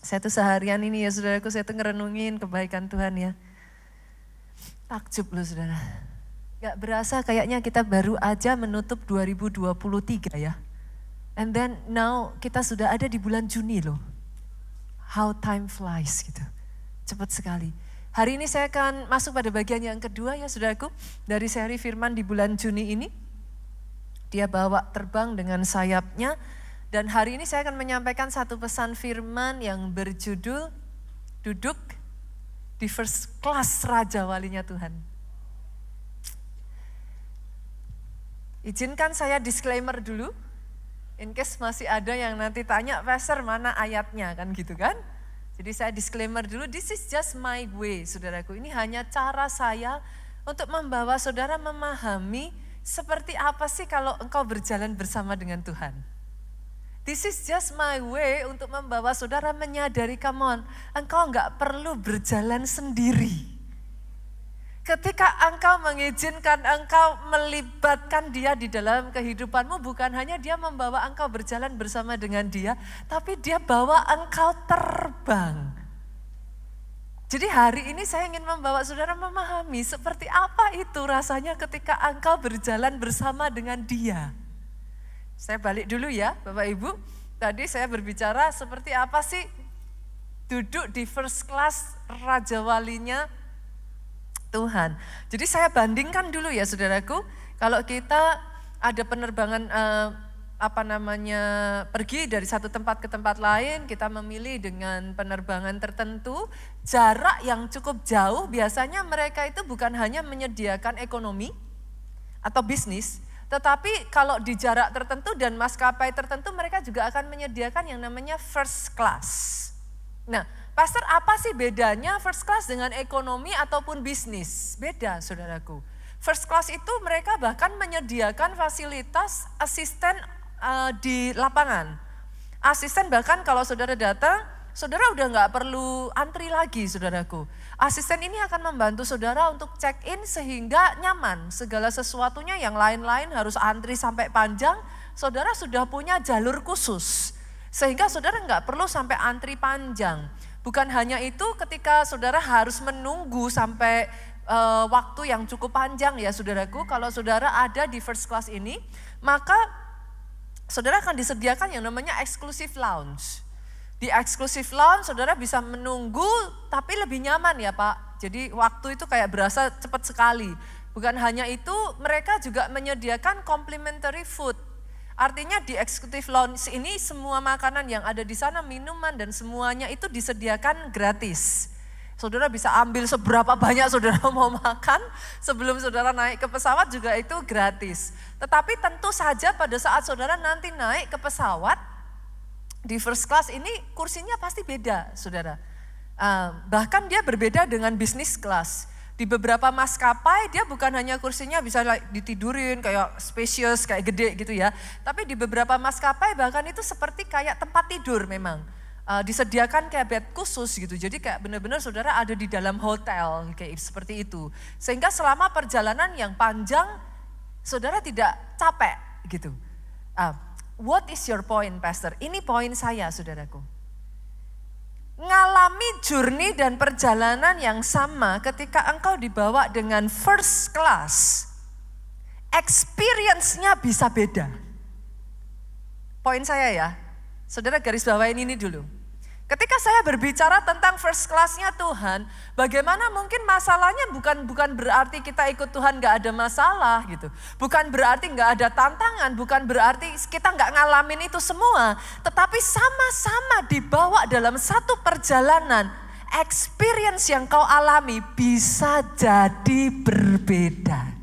Saya tuh seharian ini ya saudaraku, saya tuh ngerenungin kebaikan Tuhan ya. Takjub loh saudara. Gak berasa kayaknya kita baru aja menutup 2023 ya. And then now kita sudah ada di bulan Juni loh. How time flies gitu. Cepat sekali. Hari ini saya akan masuk pada bagian yang kedua ya saudaraku. Dari seri firman di bulan Juni ini. Dia bawa terbang dengan sayapnya. Dan hari ini saya akan menyampaikan satu pesan firman yang berjudul duduk di first class Raja Walinya Tuhan. Izinkan saya disclaimer dulu, in case masih ada yang nanti tanya, Pastor mana ayatnya kan gitu kan. Jadi saya disclaimer dulu, this is just my way saudaraku. Ini hanya cara saya untuk membawa saudara memahami seperti apa sih kalau engkau berjalan bersama dengan Tuhan. This is just my way untuk membawa saudara menyadari, come on, engkau enggak perlu berjalan sendiri. Ketika engkau mengizinkan, engkau melibatkan dia di dalam kehidupanmu, bukan hanya dia membawa engkau berjalan bersama dengan dia, tapi dia bawa engkau terbang. Jadi hari ini saya ingin membawa saudara memahami seperti apa itu rasanya ketika engkau berjalan bersama dengan dia. Saya balik dulu ya Bapak Ibu, tadi saya berbicara seperti apa sih duduk di first class Raja Walinya Tuhan. Jadi saya bandingkan dulu ya saudaraku, kalau kita ada penerbangan pergi dari satu tempat ke tempat lain, kita memilih dengan penerbangan tertentu, jarak yang cukup jauh, biasanya mereka itu bukan hanya menyediakan ekonomi atau bisnis, tetapi kalau di jarak tertentu dan maskapai tertentu mereka juga akan menyediakan yang namanya first class. Nah, Pastor apa sih bedanya first class dengan ekonomi ataupun bisnis? Beda saudaraku. First class itu mereka bahkan menyediakan fasilitas asisten di lapangan. Asisten bahkan kalau saudara datang, saudara udah gak perlu antri lagi saudaraku. Asisten ini akan membantu saudara untuk check in sehingga nyaman. Segala sesuatunya yang lain-lain harus antri sampai panjang, saudara sudah punya jalur khusus. Sehingga saudara gak perlu sampai antri panjang. Bukan hanya itu, ketika saudara harus menunggu sampai waktu yang cukup panjang ya saudaraku. Kalau saudara ada di first class ini, maka saudara akan disediakan yang namanya exclusive lounge. Di exclusive lounge saudara bisa menunggu tapi lebih nyaman ya Pak. Jadi waktu itu kayak berasa cepat sekali. Bukan hanya itu, mereka juga menyediakan complimentary food. Artinya di exclusive lounge ini semua makanan yang ada di sana, minuman dan semuanya itu disediakan gratis. Saudara bisa ambil seberapa banyak saudara mau makan, sebelum saudara naik ke pesawat juga itu gratis. Tetapi tentu saja pada saat saudara nanti naik ke pesawat, di first class ini kursinya pasti beda saudara. Bahkan dia berbeda dengan business class. Di beberapa maskapai dia bukan hanya kursinya bisa ditidurin kayak spacious, kayak gede gitu ya. Tapi di beberapa maskapai bahkan itu seperti kayak tempat tidur memang. Disediakan kayak bed khusus gitu. Jadi kayak benar-benar saudara ada di dalam hotel kayak seperti itu. Sehingga selama perjalanan yang panjang saudara tidak capek gitu. What is your point, Pastor? Ini poin saya, saudaraku. Ngalami journey dan perjalanan yang sama ketika engkau dibawa dengan first class. Experience-nya bisa beda. Poin saya ya, saudara garis bawain ini dulu. Ketika saya berbicara tentang first class-nya Tuhan, bagaimana mungkin masalahnya bukan berarti kita ikut Tuhan gak ada masalah gitu. Bukan berarti gak ada tantangan, bukan berarti kita gak ngalamin itu semua. Tetapi sama-sama dibawa dalam satu perjalanan, experience yang kau alami bisa jadi berbeda.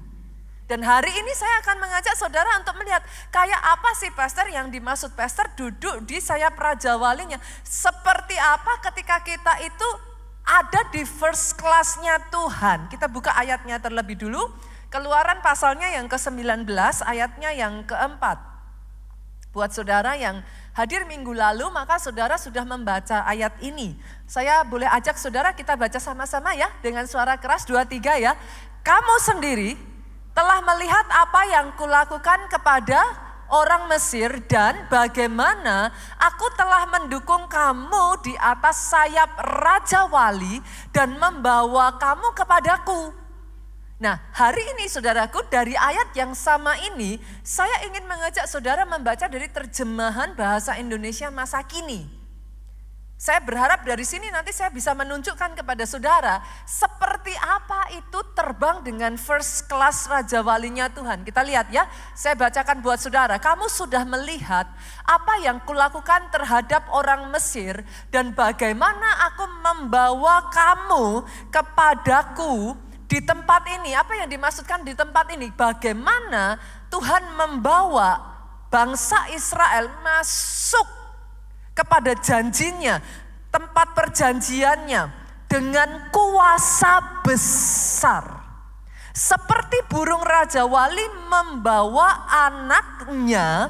Dan hari ini saya akan mengajak saudara untuk melihat kayak apa sih Pastor yang dimaksud Pastor duduk di sayap Raja Walinya. Seperti apa ketika kita itu ada di first class-nya Tuhan. Kita buka ayatnya terlebih dulu. Keluaran pasalnya yang ke-19 ayatnya yang ke-4. Buat saudara yang hadir minggu lalu maka saudara sudah membaca ayat ini. Saya boleh ajak saudara kita baca sama-sama ya dengan suara keras 2, 3 ya. Kamu sendiri telah melihat apa yang kulakukan kepada orang Mesir dan bagaimana aku telah mendukung kamu di atas sayap Raja Wali dan membawa kamu kepadaku. Nah, hari ini saudaraku, dari ayat yang sama ini saya ingin mengajak saudara membaca dari terjemahan bahasa Indonesia masa kini. Saya berharap dari sini nanti saya bisa menunjukkan kepada saudara seperti apa itu terbang dengan first class Raja Walinya Tuhan. Kita lihat ya, saya bacakan buat saudara. Kamu sudah melihat apa yang kulakukan terhadap orang Mesir dan bagaimana aku membawa kamu kepadaku di tempat ini. Apa yang dimaksudkan di tempat ini? Bagaimana Tuhan membawa bangsa Israel masuk kepada janjinya, tempat perjanjiannya dengan kuasa besar. Seperti burung Raja Wali membawa anaknya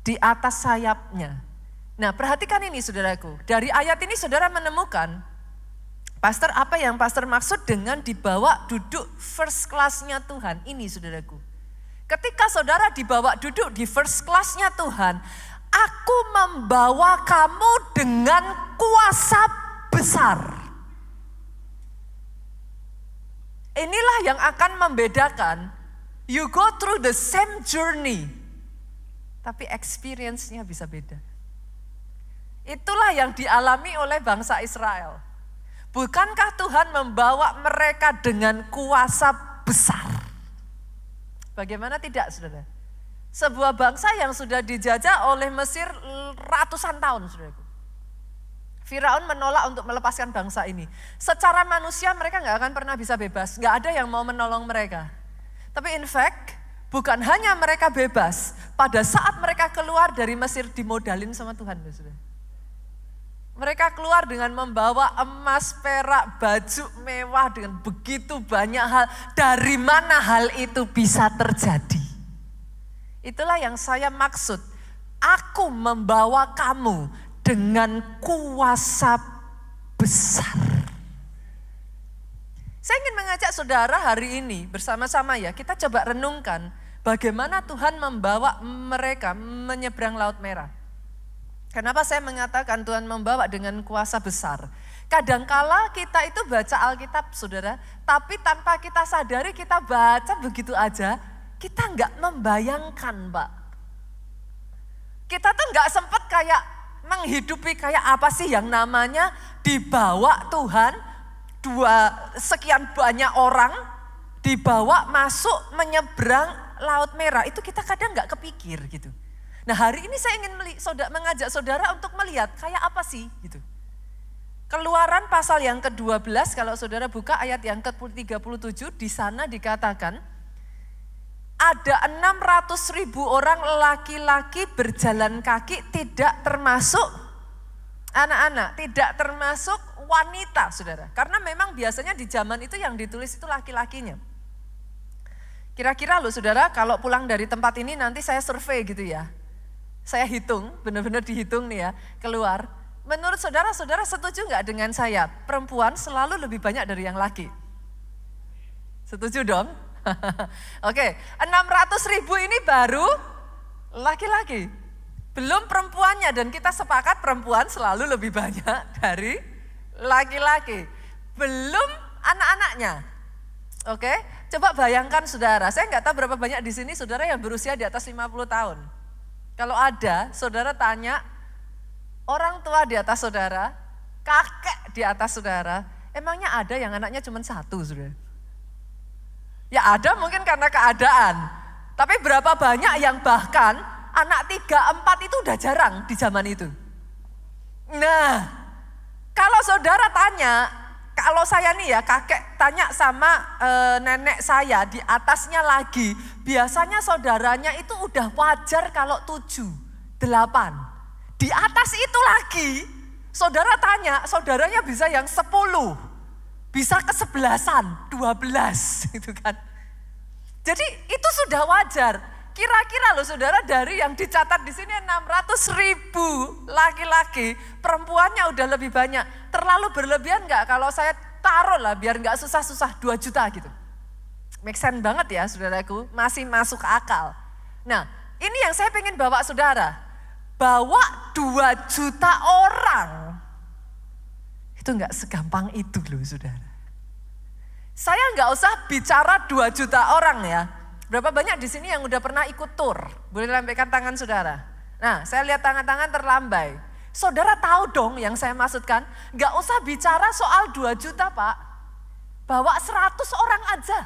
di atas sayapnya. Nah, perhatikan ini saudaraku. Dari ayat ini saudara menemukan, Pastor, apa yang Pastor maksud dengan dibawa duduk first class-nya Tuhan? Ini saudaraku. Ketika saudara dibawa duduk di first class-nya Tuhan, aku membawa kamu dengan kuasa besar. Inilah yang akan membedakan. You go through the same journey, tapi experience-nya bisa beda. Itulah yang dialami oleh bangsa Israel. Bukankah Tuhan membawa mereka dengan kuasa besar? Bagaimana tidak, saudara? Sebuah bangsa yang sudah dijajah oleh Mesir ratusan tahun, saudaraku. Firaun menolak untuk melepaskan bangsa ini. Secara manusia mereka nggak akan pernah bisa bebas. Nggak ada yang mau menolong mereka. Tapi in fact, bukan hanya mereka bebas. Pada saat mereka keluar dari Mesir dimodalin sama Tuhan. Saudara. Mereka keluar dengan membawa emas, perak, baju mewah dengan begitu banyak hal. Dari mana hal itu bisa terjadi? Itulah yang saya maksud. Aku membawa kamu dengan kuasa besar. Saya ingin mengajak saudara hari ini bersama-sama ya. Kita coba renungkan bagaimana Tuhan membawa mereka menyeberang Laut Merah. Kenapa saya mengatakan Tuhan membawa dengan kuasa besar? Kadangkala kita itu baca Alkitab saudara. Tapi tanpa kita sadari kita baca begitu aja. Kita nggak membayangkan, Pak. Kita tuh nggak sempat kayak menghidupi kayak apa sih yang namanya dibawa Tuhan, sekian banyak orang dibawa masuk menyeberang Laut Merah. Itu kita kadang nggak kepikir gitu. Nah, hari ini saya ingin mengajak saudara untuk melihat kayak apa sih gitu. Keluaran pasal yang ke-12, kalau saudara buka ayat yang ke-37, di sana dikatakan ada 600.000 orang laki-laki berjalan kaki, tidak termasuk anak-anak, tidak termasuk wanita, saudara. Karena memang biasanya di zaman itu yang ditulis itu laki-lakinya. Kira-kira loh saudara, kalau pulang dari tempat ini nanti saya survei gitu ya. Saya hitung, benar-benar dihitung nih ya, keluar. Menurut saudara, saudara setuju nggak dengan saya? Perempuan selalu lebih banyak dari yang laki. Setuju dong? Oke, 600.000 ini baru laki-laki. Belum perempuannya, dan kita sepakat perempuan selalu lebih banyak dari laki-laki. Belum anak-anaknya. Oke, coba bayangkan saudara, saya nggak tahu berapa banyak di sini saudara yang berusia di atas 50 tahun. Kalau ada, saudara tanya orang tua di atas saudara, kakek di atas saudara, emangnya ada yang anaknya cuma satu, saudara? Ya ada mungkin karena keadaan, tapi berapa banyak yang bahkan anak 3, 4 itu udah jarang di zaman itu. Nah, kalau saudara tanya, kalau saya nih ya kakek tanya sama nenek saya di atasnya lagi, biasanya saudaranya itu udah wajar kalau 7, 8. Di atas itu lagi, saudara tanya, saudaranya bisa yang 10. Bisa ke-11-an, 12 gitu kan. Jadi itu sudah wajar. Kira-kira loh saudara, dari yang dicatat di sini 600.000 laki-laki, perempuannya udah lebih banyak. Terlalu berlebihan enggak kalau saya taruh lah biar enggak susah-susah 2 juta gitu. Make sense banget ya saudaraku, masih masuk akal. Nah, Ini yang saya pengen bawa saudara. Bawa 2 juta orang. Itu enggak segampang itu loh saudara. Saya enggak usah bicara 2 juta orang ya. Berapa banyak di sini yang udah pernah ikut tur? Boleh lambaikan tangan saudara. Nah, saya lihat tangan-tangan terlambai. Saudara tahu dong yang saya maksudkan? Enggak usah bicara soal 2 juta Pak. Bawa 100 orang aja.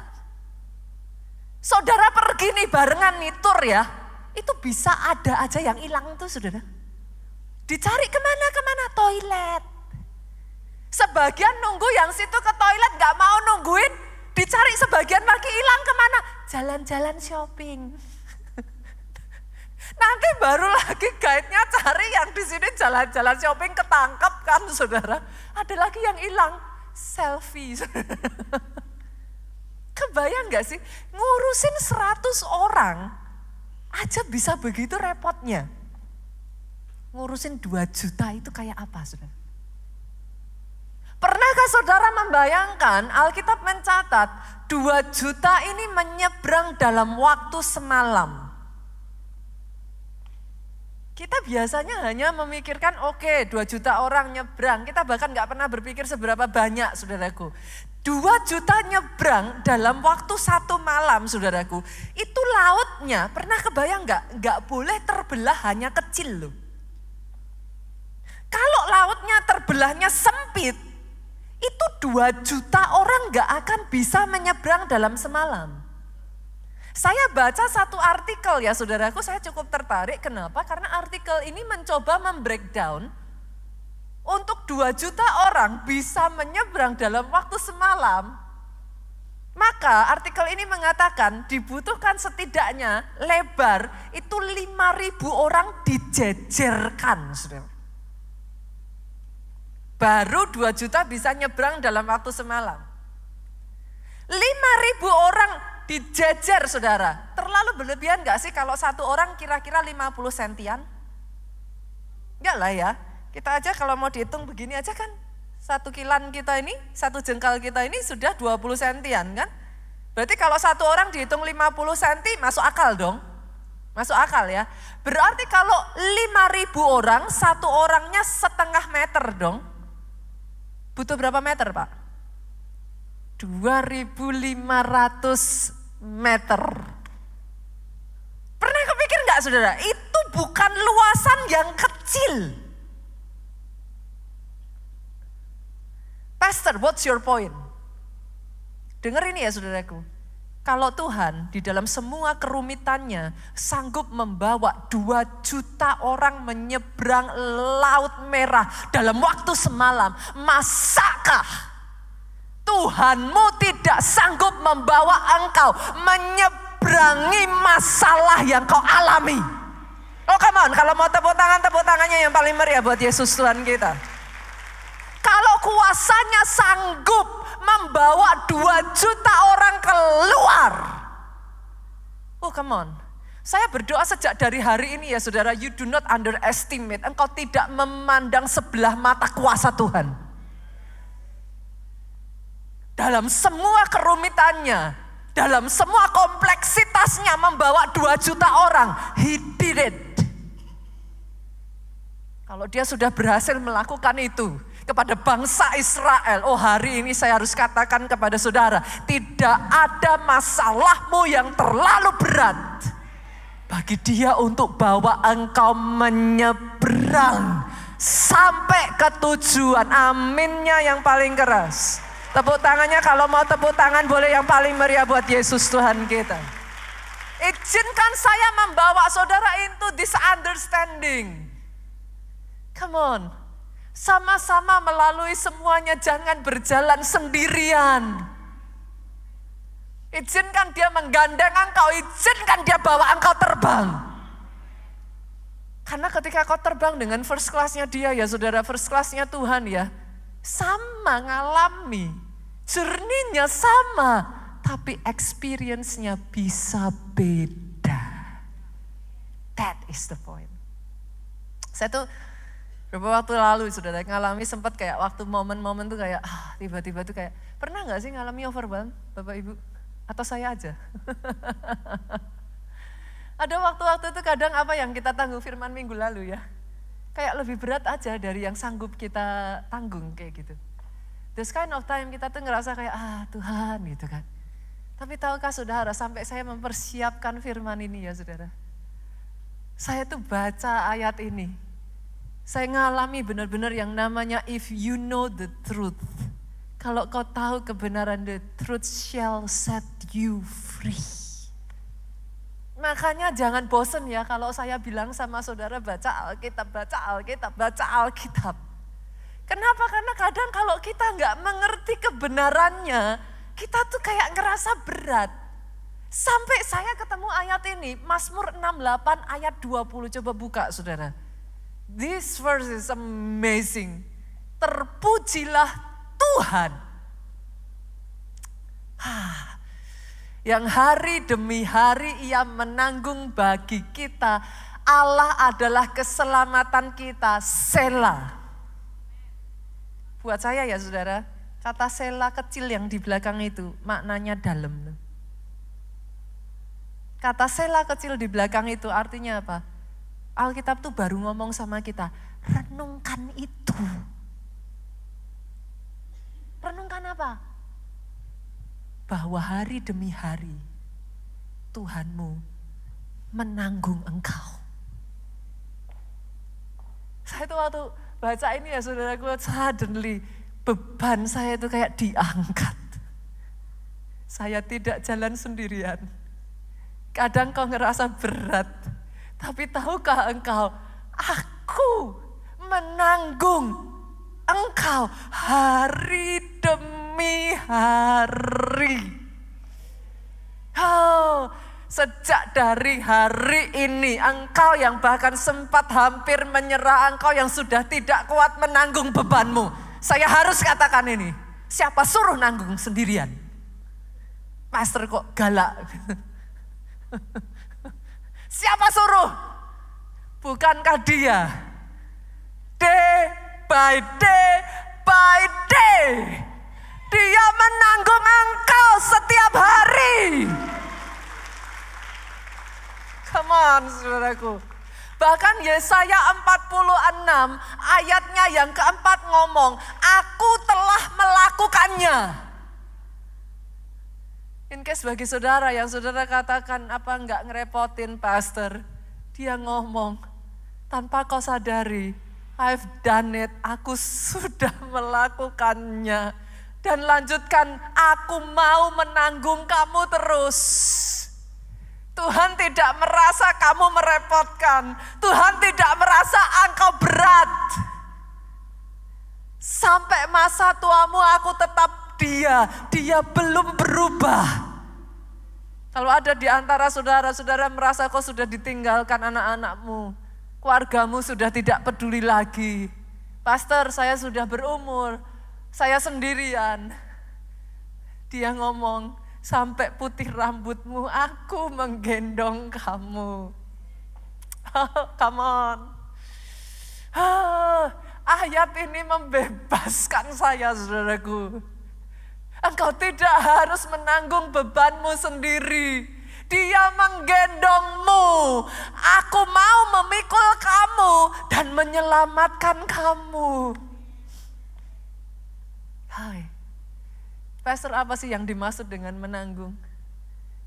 Saudara pergi nih barengan nih tur ya. Itu bisa ada aja yang hilang tuh saudara. Dicari kemana-kemana, toilet. Sebagian nunggu yang situ ke toilet gak mau nungguin. Dicari sebagian lagi hilang kemana? Jalan-jalan shopping. Nanti baru lagi guide-nya cari yang di sini jalan-jalan shopping ketangkep kan saudara. Ada lagi yang hilang, selfie. Kebayang gak sih ngurusin 100 orang aja bisa begitu repotnya. Ngurusin 2 juta itu kayak apa saudara? Pernahkah saudara membayangkan Alkitab mencatat 2 juta ini menyeberang dalam waktu semalam. Kita biasanya hanya memikirkan oke, 2 juta orang nyebrang. Kita bahkan gak pernah berpikir seberapa banyak saudaraku. 2 juta nyebrang dalam waktu 1 malam saudaraku. Itu lautnya pernah kebayang gak? Gak boleh terbelah hanya kecil loh. Kalau lautnya terbelahnya sempit, itu 2 juta orang gak akan bisa menyeberang dalam semalam. Saya baca satu artikel ya saudaraku, saya cukup tertarik. Kenapa? Karena artikel ini mencoba membreakdown untuk 2 juta orang bisa menyeberang dalam waktu semalam. Maka artikel ini mengatakan dibutuhkan setidaknya lebar itu 5.000 orang dijejerkan. Saudara. Baru 2 juta bisa nyebrang dalam waktu semalam. 5.000 orang dijejer saudara. Terlalu berlebihan gak sih kalau satu orang kira-kira 50 sentian? Enggak lah ya. Kita aja kalau mau dihitung begini aja kan. 1 kilan kita ini, 1 jengkal kita ini sudah 20 sentian kan. Berarti kalau satu orang dihitung 50 senti masuk akal dong. Masuk akal ya. Berarti kalau 5.000 orang, satu orangnya setengah meter dong. Butuh berapa meter Pak? 2.500 meter. Pernah kepikir gak saudara? Itu bukan luasan yang kecil. Pastor, what's your point? Dengar ini ya saudaraku. Kalau Tuhan di dalam semua kerumitannya sanggup membawa 2 juta orang menyeberang Laut Merah dalam waktu semalam, masakah Tuhanmu tidak sanggup membawa engkau menyeberangi masalah yang kau alami? Oh come on, kalau mau tepuk tangannya yang paling meriah buat Yesus Tuhan kita. Kalau kuasanya sanggup membawa 2 juta orang keluar. Oh come on. Saya berdoa sejak dari hari ini ya saudara, you do not underestimate. Engkau tidak memandang sebelah mata kuasa Tuhan. Dalam semua kerumitannya, dalam semua kompleksitasnya membawa 2 juta orang, he did it. Kalau dia sudah berhasil melakukan itu kepada bangsa Israel, oh hari ini saya harus katakan kepada saudara, tidak ada masalahmu yang terlalu berat bagi dia untuk bawa engkau menyeberang sampai ke tujuan. Aminnya yang paling keras. Tepuk tangannya kalau mau tepuk tangan boleh yang paling meriah buat Yesus Tuhan kita. Izinkan saya membawa saudara into this understanding. Come on. Sama-sama melalui semuanya, jangan berjalan sendirian. Izinkan dia menggandeng engkau, izinkan dia bawa engkau terbang. Karena ketika kau terbang dengan first class-nya dia ya saudara, first class-nya Tuhan ya, sama ngalami, journey-nya sama, tapi experience-nya bisa beda. That is the point. Saya tuh beberapa waktu lalu saudara ngalami sempat kayak waktu momen-momen tuh kayak tiba-tiba tuh kayak pernah gak sih ngalami overwhelm Bapak Ibu? Atau saya aja? Ada waktu-waktu itu kadang apa yang kita tanggung firman minggu lalu ya. Kayak lebih berat aja dari yang sanggup kita tanggung kayak gitu. This kind of time kita tuh ngerasa kayak Tuhan gitu kan. Tapi tahukah saudara, sampai saya mempersiapkan firman ini ya saudara. Saya tuh baca ayat ini. Saya ngalami benar-benar yang namanya if you know the truth. Kalau kau tahu kebenaran, the truth shall set you free. Makanya jangan bosen ya kalau saya bilang sama saudara baca Alkitab, baca Alkitab, baca Alkitab. Kenapa? Karena kadang kalau kita nggak mengerti kebenarannya, kita tuh kayak ngerasa berat. Sampai saya ketemu ayat ini, Mazmur 68 ayat 20, coba buka saudara. This verse is amazing. Terpujilah Tuhan. Yang hari demi hari ia menanggung bagi kita. Allah adalah keselamatan kita, Selah. Buat saya ya saudara, kata Selah kecil yang di belakang itu maknanya dalam. Kata Selah kecil di belakang itu artinya apa? Alkitab tuh baru ngomong sama kita, renungkan itu. Renungkan apa? Bahwa hari demi hari Tuhanmu menanggung engkau. Saya tuh waktu baca ini ya saudaraku, suddenly beban saya itu kayak diangkat. Saya tidak jalan sendirian. Kadang kau ngerasa berat, tapi tahukah engkau, aku menanggung engkau hari demi hari. Oh, sejak dari hari ini, engkau yang bahkan sempat hampir menyerah, engkau yang sudah tidak kuat menanggung bebanmu. Saya harus katakan ini, siapa suruh nanggung sendirian? Pastor kok galak. Siapa suruh? Bukankah dia? Day by day by day. Dia menanggung engkau setiap hari. Come on saudaraku. Bahkan Yesaya 46 ayatnya yang keempat ngomong, aku telah melakukannya. In case bagi saudara yang saudara katakan apa enggak ngerepotin pastor. Dia ngomong, tanpa kau sadari, I've done it, aku sudah melakukannya. Dan lanjutkan, aku mau menanggung kamu terus. Tuhan tidak merasa kamu merepotkan. Tuhan tidak merasa engkau berat. Sampai masa tuamu aku tetap dia belum berubah. Kalau ada di antara saudara-saudara merasa kau sudah ditinggalkan anak-anakmu, keluargamu sudah tidak peduli lagi. Pastor, saya sudah berumur, saya sendirian. Dia ngomong, sampai putih rambutmu aku menggendong kamu. Come on. Ayat ini membebaskan saya saudaraku. Engkau tidak harus menanggung bebanmu sendiri. Dia menggendongmu. Aku mau memikul kamu dan menyelamatkan kamu. Hai. Pastor, apa sih yang dimaksud dengan menanggung?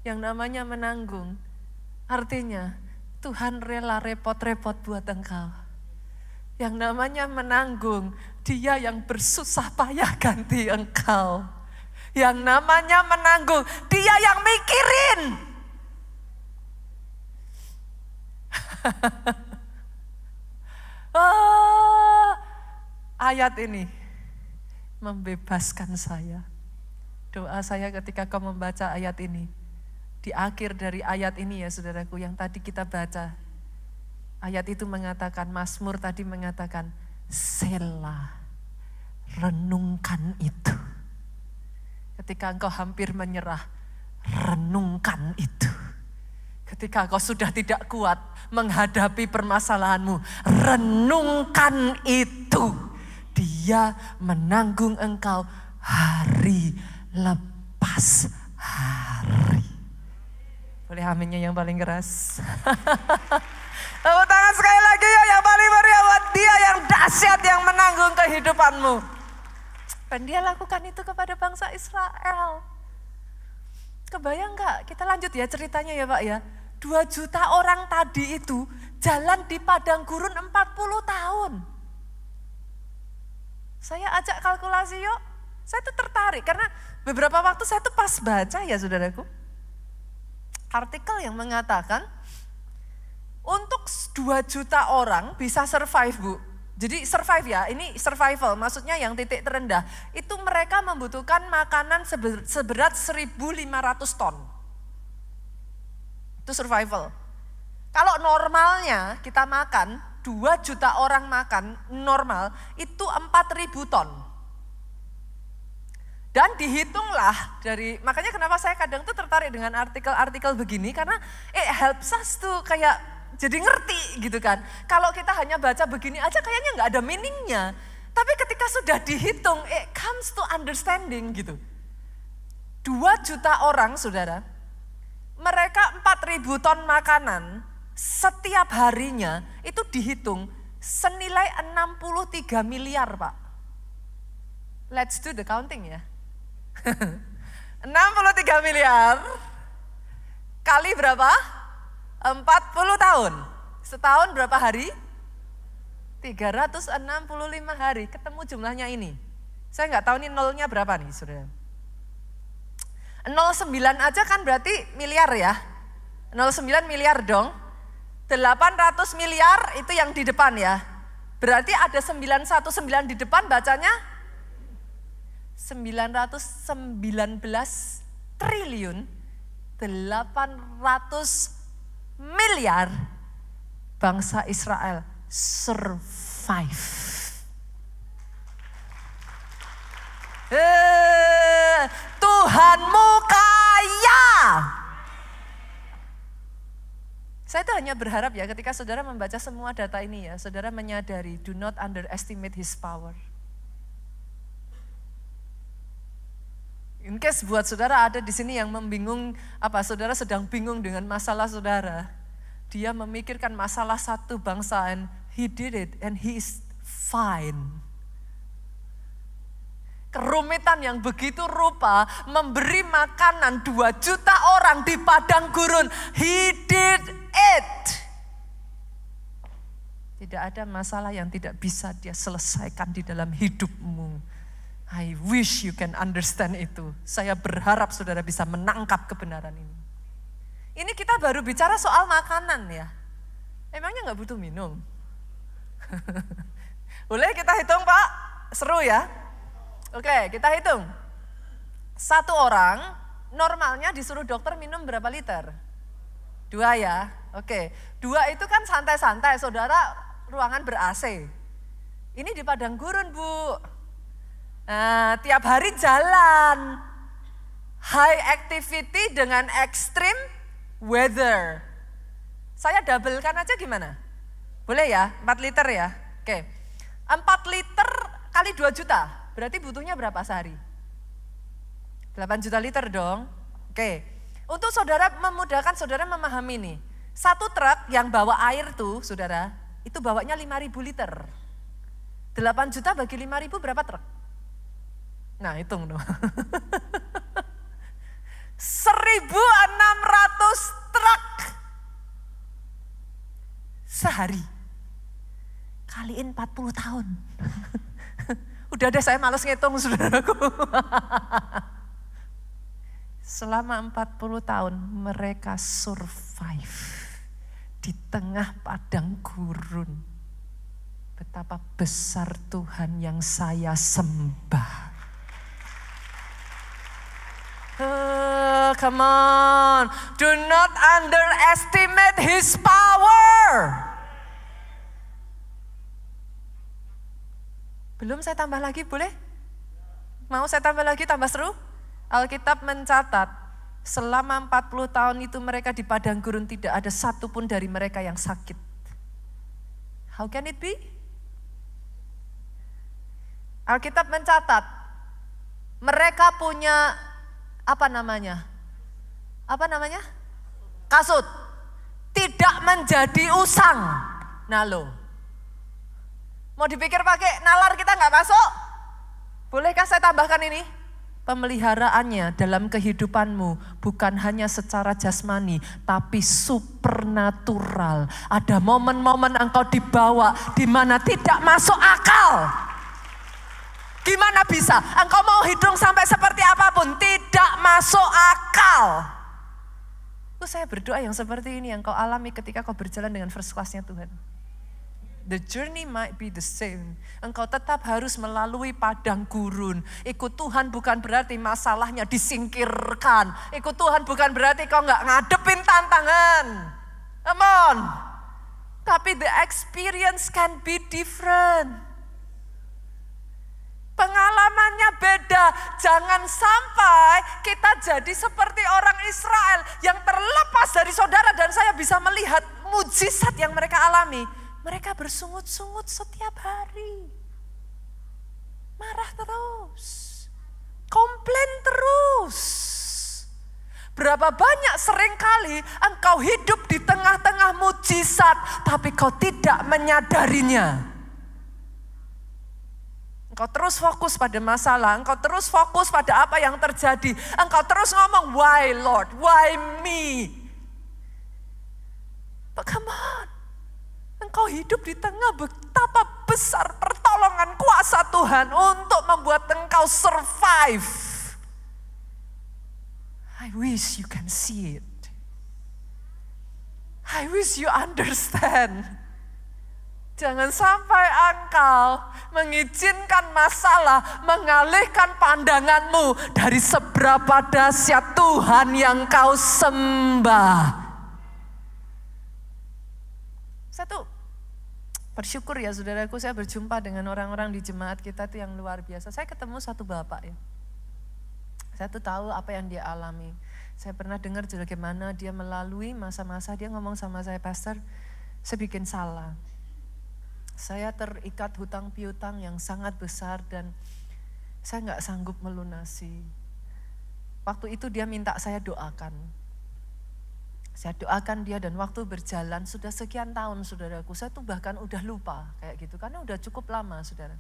Yang namanya menanggung artinya Tuhan rela repot-repot buat engkau. Yang namanya menanggung, Dia yang bersusah payah ganti engkau. Yang namanya menanggung, Dia yang mikirin. Ayat ini membebaskan saya. Doa saya ketika kau membaca ayat ini. Di akhir dari ayat ini ya saudaraku, yang tadi kita baca. Ayat itu mengatakan, Mazmur tadi mengatakan, Selah, renungkan itu. Ketika engkau hampir menyerah, renungkan itu. Ketika engkau sudah tidak kuat menghadapi permasalahanmu, renungkan itu. Dia menanggung engkau hari lepas hari. Boleh aminnya yang paling keras. Tepuk tangan sekali lagi ya yang paling meriah buat Dia yang dahsyat yang menanggung kehidupanmu. Dan Dia lakukan itu kepada bangsa Israel. Kebayang gak? Kita lanjut ya ceritanya ya Pak ya. 2 juta orang tadi itu jalan di padang gurun 40 tahun. Saya ajak kalkulasi yuk. Saya tuh tertarik karena beberapa waktu saya tuh pas baca ya saudaraku. Artikel yang mengatakan untuk 2 juta orang bisa survive Bu. Jadi survive ya, ini survival maksudnya yang titik terendah. Itu mereka membutuhkan makanan seberat 1.500 ton. Itu survival. Kalau normalnya kita makan, 2 juta orang makan normal itu 4.000 ton. Dan dihitunglah dari, makanya kenapa saya kadang tuh tertarik dengan artikel-artikel begini karena helps us tuh kayak jadi ngerti gitu kan. Kalau kita hanya baca begini aja kayaknya nggak ada meaningnya. Tapi ketika sudah dihitung, it comes to understanding gitu. 2 juta orang saudara, mereka 4.000 ton makanan setiap harinya itu dihitung senilai 63 miliar Pak. Let's do the counting ya. 63 miliar kali berapa? 40 tahun. Setahun berapa hari? 365 hari. Ketemu jumlahnya ini. Saya nggak tahu ini nolnya berapa nih saudara. 09 aja kan berarti miliar ya. 09 miliar dong. 800 miliar itu yang di depan ya. Berarti ada 919 di depan bacanya 919 triliun 800 miliar bangsa Israel survive. Tuhanmu kaya. Saya tuh hanya berharap ya ketika saudara membaca semua data ini ya, saudara menyadari do not underestimate his power. In case buat saudara ada di sini yang membingung, saudara sedang bingung dengan masalah saudara. Dia memikirkan masalah satu bangsa and he did it and he is fine. Kerumitan yang begitu rupa memberi makanan 2 juta orang di padang gurun. He did it. Tidak ada masalah yang tidak bisa dia selesaikan di dalam hidupmu. I wish you can understand itu. Saya berharap saudara bisa menangkap kebenaran ini. Ini kita baru bicara soal makanan ya. Emangnya gak butuh minum? Boleh kita hitung Pak? Seru ya? Oke, kita hitung. 1 orang normalnya disuruh dokter minum berapa liter? 2 ya? Oke, 2 itu kan santai-santai, saudara ruangan ber-AC. Ini di padang gurun Bu. Nah, tiap hari jalan, high activity dengan extreme weather. Saya doublekan aja gimana? Boleh ya, 4 liter ya? Oke, 4 liter kali 2 juta, berarti butuhnya berapa sehari? 8 juta liter dong. Oke, untuk saudara memudahkan saudara memahami nih. 1 truk yang bawa air tuh saudara, itu bawanya 5.000 liter. 8 juta bagi 5.000 berapa truk? Nah hitung dong. 1.600 truk sehari. Kaliin 40 tahun. Udah deh saya malas ngitung saudaraku. Selama 40 tahun mereka survive di tengah padang gurun. Betapa besar Tuhan yang saya sembah. Come on, do not underestimate his power. Belum saya tambah lagi boleh? Mau saya tambah lagi tambah seru? Alkitab mencatat selama 40 tahun itu mereka di padang gurun tidak ada satupun dari mereka yang sakit. How can it be? Alkitab mencatat mereka punya apa namanya? kasut, tidak menjadi usang. Nah lo, mau dipikir pakai nalar kita nggak masuk? Bolehkah saya tambahkan ini? Pemeliharaannya dalam kehidupanmu bukan hanya secara jasmani, tapi supernatural. Ada momen-momen engkau dibawa di mana tidak masuk akal. Gimana bisa? Engkau mau hidup sampai seperti apapun, tidak masuk akal. Saya berdoa yang seperti ini yang kau alami ketika kau berjalan dengan first class-nya Tuhan. The journey might be the same. Engkau tetap harus melalui padang gurun. Ikut Tuhan bukan berarti masalahnya disingkirkan. Ikut Tuhan bukan berarti kau nggak ngadepin tantangan. Come on. Tapi the experience can be different. Pengalamannya beda. Jangan sampai kita jadi seperti orang Israel yang terlepas dari saudara dan saya bisa melihat mujizat yang mereka alami. Mereka bersungut-sungut setiap hari. Marah terus. Komplain terus. Berapa banyak seringkali engkau hidup di tengah-tengah mujizat, tapi kau tidak menyadarinya. Engkau terus fokus pada masalah, engkau terus fokus pada apa yang terjadi. Engkau terus ngomong, why Lord, why me? But come on. Engkau hidup di tengah betapa besar pertolongan kuasa Tuhan untuk membuat engkau survive. I wish you can see it. I wish you understand. Jangan sampai engkau mengizinkan masalah mengalihkan pandanganmu dari seberapa dahsyat Tuhan yang kau sembah. Saya tuh bersyukur ya saudaraku, saya berjumpa dengan orang-orang di jemaat kita tuh yang luar biasa. Saya ketemu satu bapak ya. Saya tuh tahu apa yang dia alami. Saya pernah dengar bagaimana dia melalui masa-masa, dia ngomong sama saya, Pastor, saya bikin salah. Saya terikat hutang piutang yang sangat besar dan saya nggak sanggup melunasi. Waktu itu dia minta saya doakan. Saya doakan dia dan waktu berjalan sudah sekian tahun saudaraku, saya tuh bahkan udah lupa kayak gitu karena udah cukup lama saudara.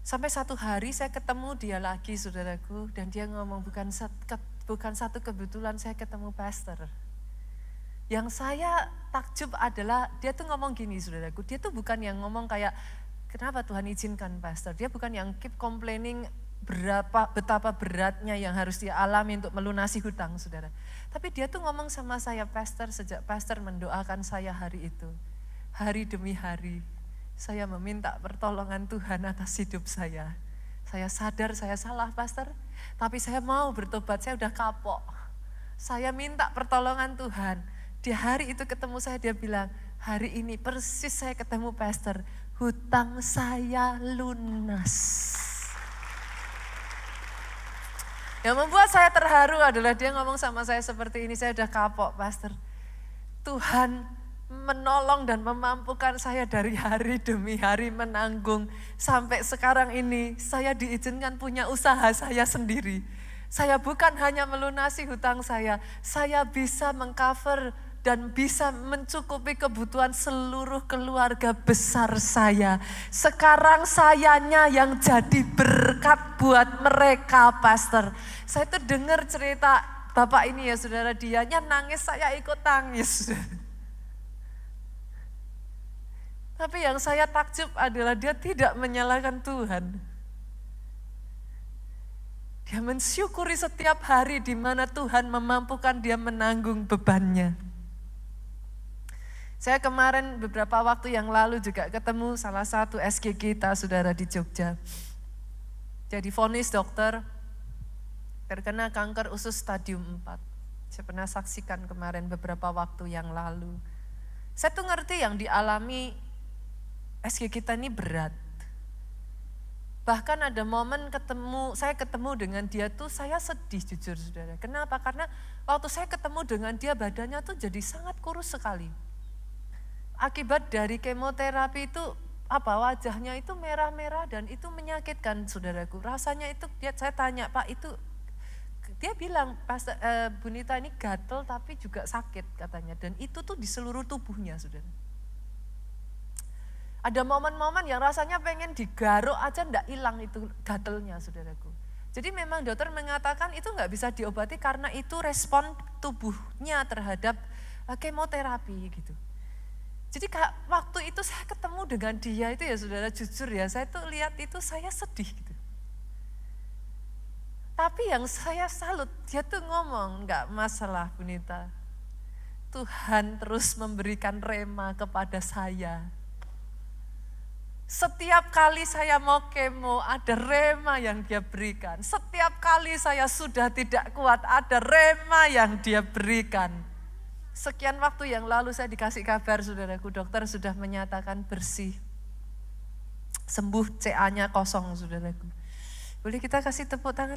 Sampai satu hari saya ketemu dia lagi saudaraku dan dia ngomong bukan satu kebetulan saya ketemu pastor. Yang saya takjub adalah dia tuh ngomong gini saudaraku, dia tuh bukan yang ngomong kayak kenapa Tuhan izinkan pastor, dia bukan yang keep complaining betapa beratnya yang harus dia alami untuk melunasi hutang saudara. Tapi dia tuh ngomong sama saya, Pastor, sejak Pastor mendoakan saya hari itu, hari demi hari, saya meminta pertolongan Tuhan atas hidup saya. Saya sadar saya salah Pastor, tapi saya mau bertobat, saya udah kapok. Saya minta pertolongan Tuhan. Di hari itu ketemu saya, dia bilang, hari ini persis saya ketemu Pastor, hutang saya lunas. Yang membuat saya terharu adalah dia ngomong sama saya seperti ini, saya udah kapok Pastor. Tuhan menolong dan memampukan saya dari hari demi hari menanggung. Sampai sekarang ini saya diizinkan punya usaha saya sendiri. Saya bukan hanya melunasi hutang saya bisa mengcover dan bisa mencukupi kebutuhan seluruh keluarga besar saya. Sekarang sayanya yang jadi berkat buat mereka, Pastor. Saya tuh dengar cerita bapak ini ya saudara, dianya nangis, saya ikut nangis. Tapi yang saya takjub adalah dia tidak menyalahkan Tuhan. Dia mensyukuri setiap hari di mana Tuhan memampukan dia menanggung bebannya. Saya kemarin beberapa waktu yang lalu juga ketemu salah satu SG kita, saudara di Jogja. Jadi vonis dokter, terkena kanker usus stadium 4. Saya pernah saksikan kemarin beberapa waktu yang lalu. Saya tuh ngerti yang dialami SG kita ini berat. Bahkan ada momen saya ketemu dengan dia tuh saya sedih jujur saudara. Kenapa? Karena waktu saya ketemu dengan dia badannya tuh jadi sangat kurus sekali. Akibat dari kemoterapi itu wajahnya itu merah-merah dan itu menyakitkan saudaraku. Rasanya itu saya tanya, Pak itu Dia bilang, Bu Nita ini gatel tapi juga sakit katanya. Dan itu tuh di seluruh tubuhnya, saudara. Ada momen-momen yang rasanya pengen digaruk aja ndak hilang itu gatelnya, saudaraku. Jadi memang dokter mengatakan itu nggak bisa diobati karena itu respon tubuhnya terhadap kemoterapi gitu. Jadi waktu itu saya ketemu dengan dia itu ya saudara, jujur ya, saya tuh lihat itu saya sedih gitu. Tapi yang saya salut, dia tuh ngomong, nggak masalah Bu Nita. Tuhan terus memberikan rema kepada saya. Setiap kali saya mau kemo, ada rema yang dia berikan. Setiap kali saya sudah tidak kuat, ada rema yang dia berikan. Sekian waktu yang lalu saya dikasih kabar, saudaraku, dokter sudah menyatakan bersih. Sembuh, CA-nya kosong, saudaraku. Boleh kita kasih tepuk tangan?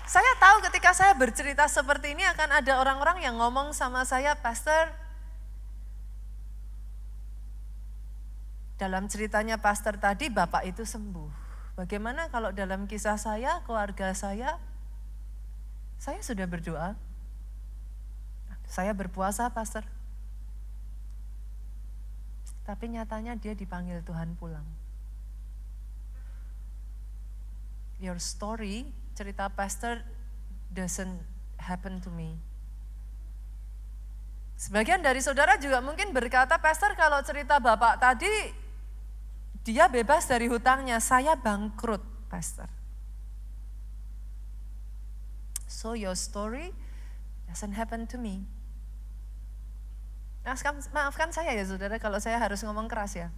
Saya tahu ketika saya bercerita seperti ini akan ada orang-orang yang ngomong sama saya, Pastor, dalam ceritanya pastor tadi, Bapak itu sembuh. Bagaimana kalau dalam kisah saya, keluarga saya sudah berdoa, saya berpuasa, Pastor. Tapi nyatanya dia dipanggil Tuhan pulang. Your story, cerita pastor doesn't happen to me. Sebagian dari saudara juga mungkin berkata, Pastor kalau cerita Bapak tadi, dia bebas dari hutangnya, saya bangkrut, Pastor. So your story doesn't happen to me. Maafkan saya ya saudara kalau saya harus ngomong keras ya.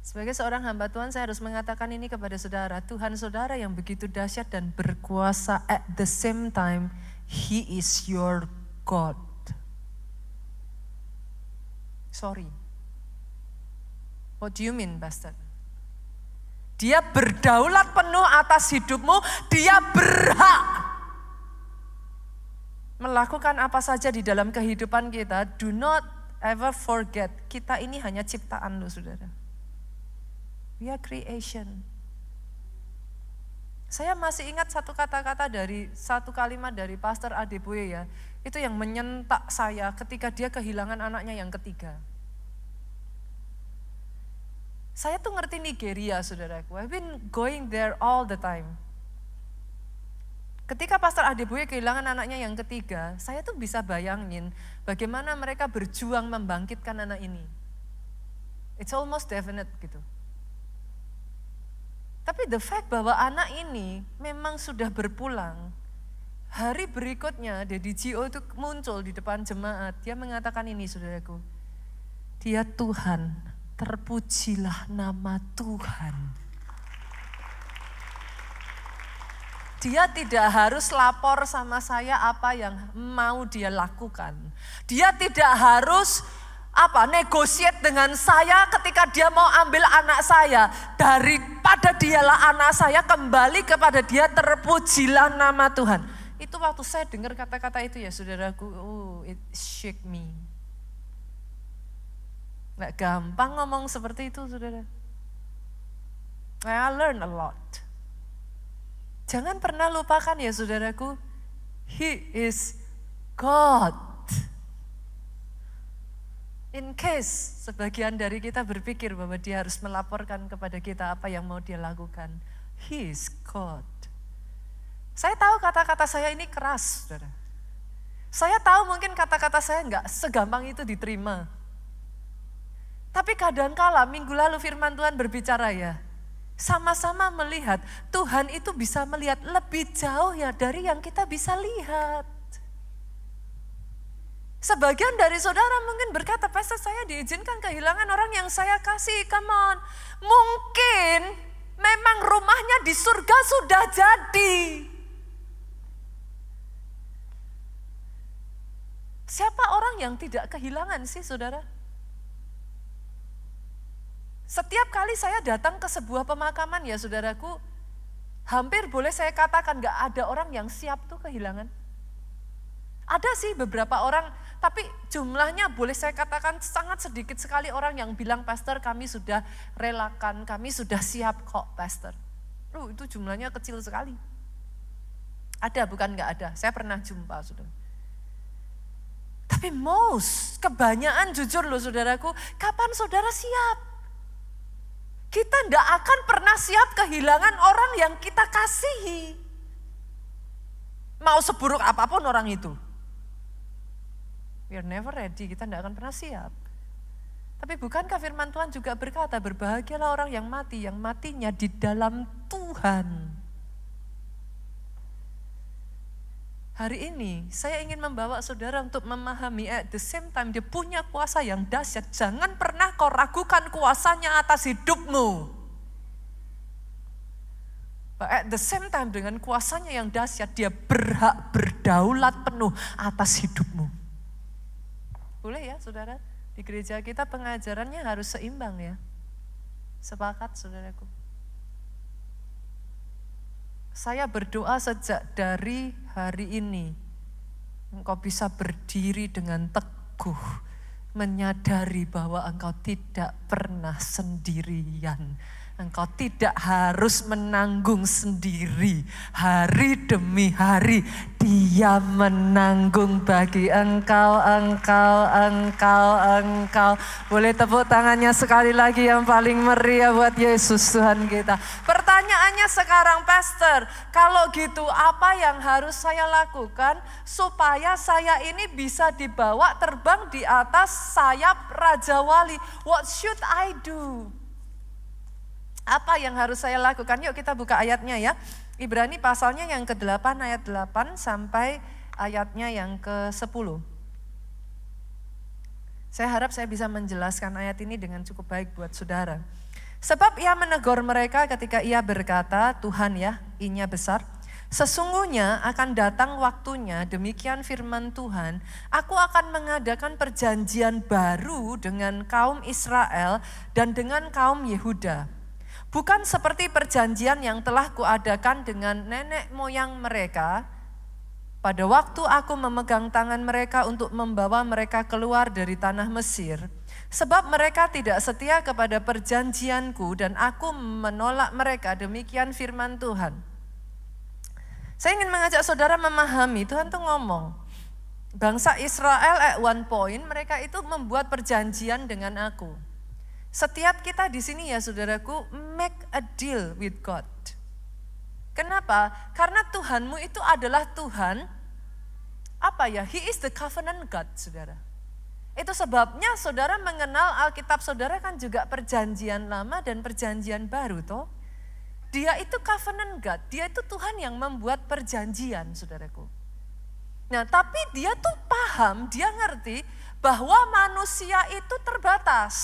Sebagai seorang hamba Tuhan saya harus mengatakan ini kepada saudara. Tuhan saudara yang begitu dahsyat dan berkuasa at the same time, He is your God. Sorry. What do you mean, Pastor? Dia berdaulat penuh atas hidupmu, dia berhak melakukan apa saja di dalam kehidupan kita. Do not ever forget, kita ini hanya ciptaan loh saudara. We are creation. Saya masih ingat satu kalimat dari Pastor Adeboye ya. Itu yang menyentak saya ketika dia kehilangan anaknya yang ketiga. Saya tuh ngerti Nigeria, saudaraku. I've been going there all the time. Ketika Pastor Adeboye kehilangan anaknya yang ketiga, saya tuh bisa bayangin bagaimana mereka berjuang membangkitkan anak ini. It's almost definite gitu. Tapi the fact bahwa anak ini memang sudah berpulang, hari berikutnya Daddy Gio itu muncul di depan jemaat. Dia mengatakan ini saudaraku, dia Tuhan, terpujilah nama Tuhan. Dia tidak harus lapor sama saya apa yang mau dia lakukan. Dia tidak harus negosiat dengan saya ketika dia mau ambil anak saya. Daripada dialah anak saya, kembali kepada dia, terpujilah nama Tuhan. Itu waktu saya dengar kata-kata itu ya saudaraku, it shake me. Nggak gampang ngomong seperti itu saudara. I learn a lot. Jangan pernah lupakan ya saudaraku, He is God. In case sebagian dari kita berpikir bahwa dia harus melaporkan kepada kita apa yang mau dia lakukan. He is God. Saya tahu kata-kata saya ini keras, saudara. Saya tahu mungkin kata-kata saya nggak segampang itu diterima. Tapi kadangkala minggu lalu firman Tuhan berbicara ya, sama-sama melihat Tuhan itu bisa melihat lebih jauh ya dari yang kita bisa lihat. Sebagian dari saudara mungkin berkata, Pastor saya diizinkan kehilangan orang yang saya kasih, come on. Mungkin memang rumahnya di surga sudah jadi. Siapa orang yang tidak kehilangan sih saudara? Setiap kali saya datang ke sebuah pemakaman ya saudaraku, hampir boleh saya katakan gak ada orang yang siap tuh kehilangan. Ada sih beberapa orang Tapi jumlahnya boleh saya katakan sangat sedikit sekali orang yang bilang, pastor kami sudah relakan, kami sudah siap kok pastor. Itu jumlahnya kecil sekali. Ada bukan enggak ada, saya pernah jumpa saudara. Tapi kebanyakan jujur loh saudaraku, kapan saudara siap? Kita enggak akan pernah siap kehilangan orang yang kita kasihi. Mau seburuk apapun orang itu. We are never ready, kita enggak akan pernah siap. Tapi bukankah firman Tuhan juga berkata, berbahagialah orang yang mati, yang matinya di dalam Tuhan. Hari ini saya ingin membawa saudara untuk memahami at the same time dia punya kuasa yang dahsyat. Jangan pernah kau ragukan kuasanya atas hidupmu. But at the same time dengan kuasanya yang dahsyat dia berhak berdaulat penuh atas hidupmu. Boleh ya saudara? Di gereja kita pengajarannya harus seimbang ya. Sepakat saudaraku? Saya berdoa sejak dari hari ini, engkau bisa berdiri dengan teguh, menyadari bahwa engkau tidak pernah sendirian. Engkau tidak harus menanggung sendiri, hari demi hari Dia menanggung bagi engkau. Boleh tepuk tangannya sekali lagi yang paling meriah buat Yesus Tuhan kita. Pertanyaannya sekarang, pastor, kalau gitu apa yang harus saya lakukan supaya saya ini bisa dibawa terbang di atas sayap Raja Wali? What should I do? Apa yang harus saya lakukan? Yuk kita buka ayatnya ya. Ibrani pasalnya yang ke-8 ayat 8 sampai ayatnya yang ke-10. Saya harap saya bisa menjelaskan ayat ini dengan cukup baik buat saudara. Sebab ia menegur mereka ketika ia berkata, Tuhan ya, I-nya besar. Sesungguhnya akan datang waktunya, demikian firman Tuhan, aku akan mengadakan perjanjian baru dengan kaum Israel dan dengan kaum Yehuda. Bukan seperti perjanjian yang telah kuadakan dengan nenek moyang mereka, pada waktu aku memegang tangan mereka untuk membawa mereka keluar dari tanah Mesir. Sebab mereka tidak setia kepada perjanjianku dan aku menolak mereka, demikian firman Tuhan. Saya ingin mengajak saudara memahami, Tuhan tuh ngomong, bangsa Israel at one point mereka itu membuat perjanjian dengan aku. Setiap kita di sini ya saudaraku, make a deal with God. Kenapa? Karena Tuhanmu itu adalah Tuhan, He is the covenant God, saudara. Itu sebabnya saudara mengenal Alkitab saudara kan juga perjanjian lama dan perjanjian baru toh. Dia itu covenant God, dia itu Tuhan yang membuat perjanjian, saudaraku. Nah tapi dia tuh paham, dia ngerti bahwa manusia itu terbatas.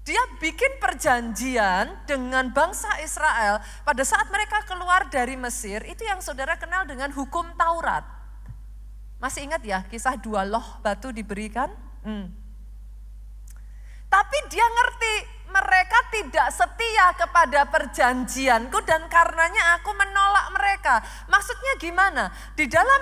Dia bikin perjanjian dengan bangsa Israel pada saat mereka keluar dari Mesir, itu yang saudara kenal dengan hukum Taurat. Masih ingat ya kisah 2 loh batu diberikan? Tapi dia ngerti mereka tidak setia kepada perjanjianku dan karenanya aku menolak mereka. Maksudnya gimana? Di dalam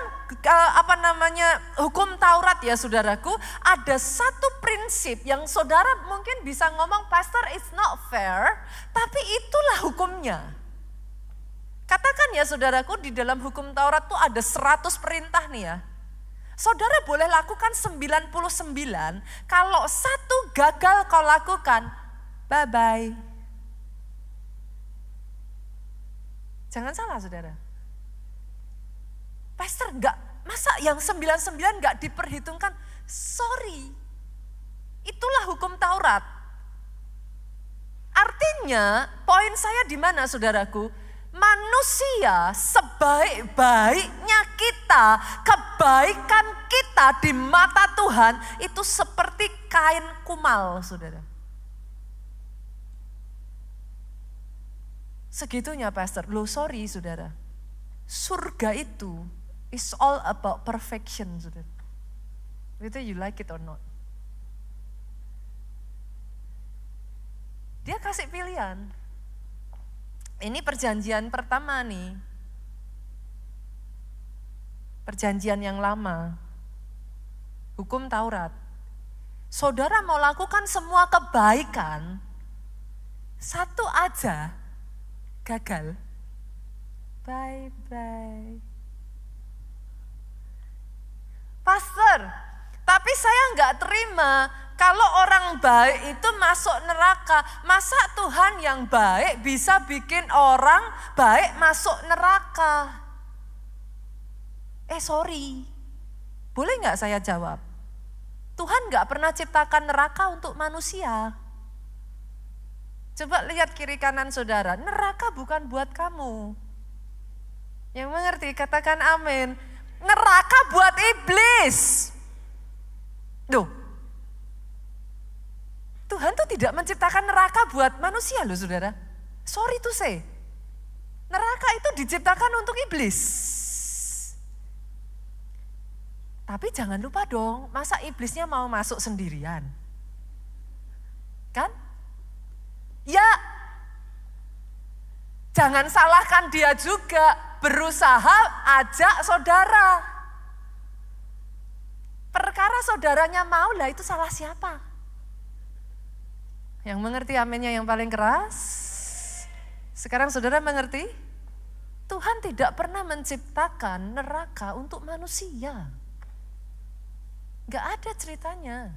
hukum Taurat ya saudaraku, ada satu prinsip yang saudara mungkin bisa ngomong, pastor it's not fair, tapi itulah hukumnya. Katakan ya saudaraku, di dalam hukum Taurat tuh ada 100 perintah nih ya. Saudara boleh lakukan 99, kalau satu gagal kau lakukan, bye-bye. Jangan salah saudara. Pastor masa yang 99 enggak diperhitungkan? Sorry, itulah hukum Taurat. Artinya poin saya di mana saudaraku? Manusia sebaik-baiknya kita, kebaikan kita di mata Tuhan itu seperti kain kumal saudara. Segitunya pastor, sorry saudara. Surga itu is all about perfection saudara. Whether you like it or not. Dia kasih pilihan. Ini perjanjian pertama nih. Perjanjian yang lama. hukum Taurat. Saudara mau lakukan semua kebaikan, satu aja gagal. Bye-bye. Pastor, tapi saya nggak terima kalau orang baik itu masuk neraka. Masa Tuhan yang baik bisa bikin orang baik masuk neraka? Sorry, boleh nggak saya jawab? Tuhan nggak pernah ciptakan neraka untuk manusia. Coba lihat kiri kanan saudara, neraka bukan buat kamu. Yang mengerti katakan amin. Neraka buat iblis. Duh, Tuhan tuh tidak menciptakan neraka buat manusia loh saudara. Sorry to say, neraka itu diciptakan untuk iblis. Tapi jangan lupa dong, masa iblisnya mau masuk sendirian? Kan? Ya, jangan salahkan dia juga, berusaha ajak saudara. Perkara saudaranya mau lah, itu salah siapa? Yang mengerti aminnya yang paling keras? Sekarang saudara mengerti? Tuhan tidak pernah menciptakan neraka untuk manusia. Gak ada ceritanya.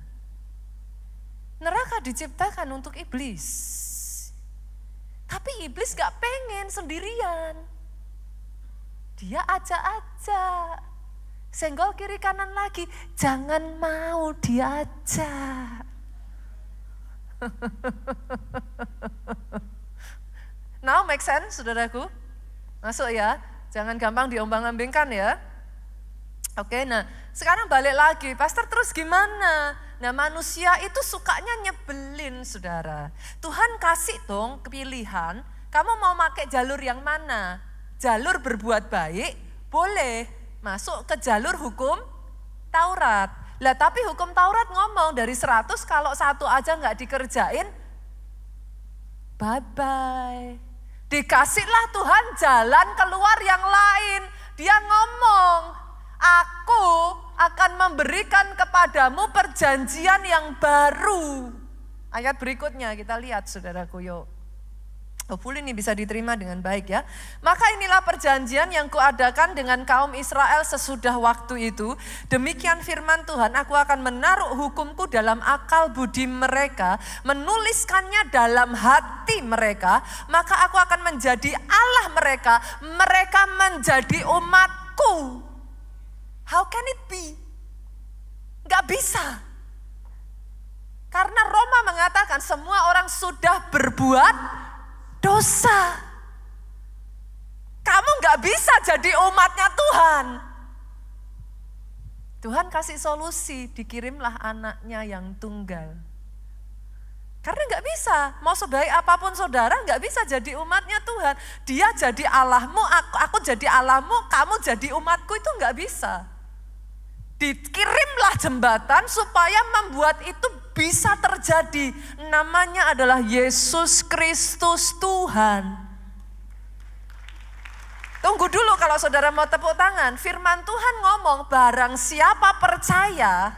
Neraka diciptakan untuk iblis. Tapi iblis gak pengen sendirian. Dia ajak-ajak. Senggol kiri kanan lagi. Jangan mau diajak. Now make sense saudaraku? Masuk ya. Jangan gampang diombang-ambingkan ya. Oke, nah sekarang balik lagi, pastor terus gimana? Nah manusia itu sukanya nyebelin saudara. Tuhan kasih dong pilihan, kamu mau pakai jalur yang mana? Jalur berbuat baik, boleh masuk ke jalur hukum Taurat. Lah tapi hukum Taurat ngomong dari 100 kalau satu aja nggak dikerjain, bye-bye. Dikasihlah Tuhan jalan keluar yang lain. Dia ngomong, aku akan memberikan kepadamu perjanjian yang baru. Ayat berikutnya kita lihat saudaraku yuk. Hopefully ini bisa diterima dengan baik ya. Maka inilah perjanjian yang kuadakan dengan kaum Israel sesudah waktu itu. Demikian firman Tuhan, aku akan menaruh hukumku dalam akal budi mereka, menuliskannya dalam hati mereka, maka aku akan menjadi Allah mereka, mereka menjadi umatku. How can it be? Gak bisa. Karena Roma mengatakan semua orang sudah berbuat dosa. Kamu gak bisa jadi umatnya Tuhan. Tuhan kasih solusi, dikirimlah anaknya yang tunggal. Karena gak bisa, mau sebaik apapun saudara gak bisa jadi umatnya Tuhan. Dia jadi Allahmu, aku jadi Allahmu, kamu jadi umatku, itu gak bisa. Dikirimlah jembatan supaya membuat itu bisa terjadi. Namanya adalah Yesus Kristus Tuhan. Tunggu dulu kalau saudara mau tepuk tangan. Firman Tuhan ngomong barang siapa percaya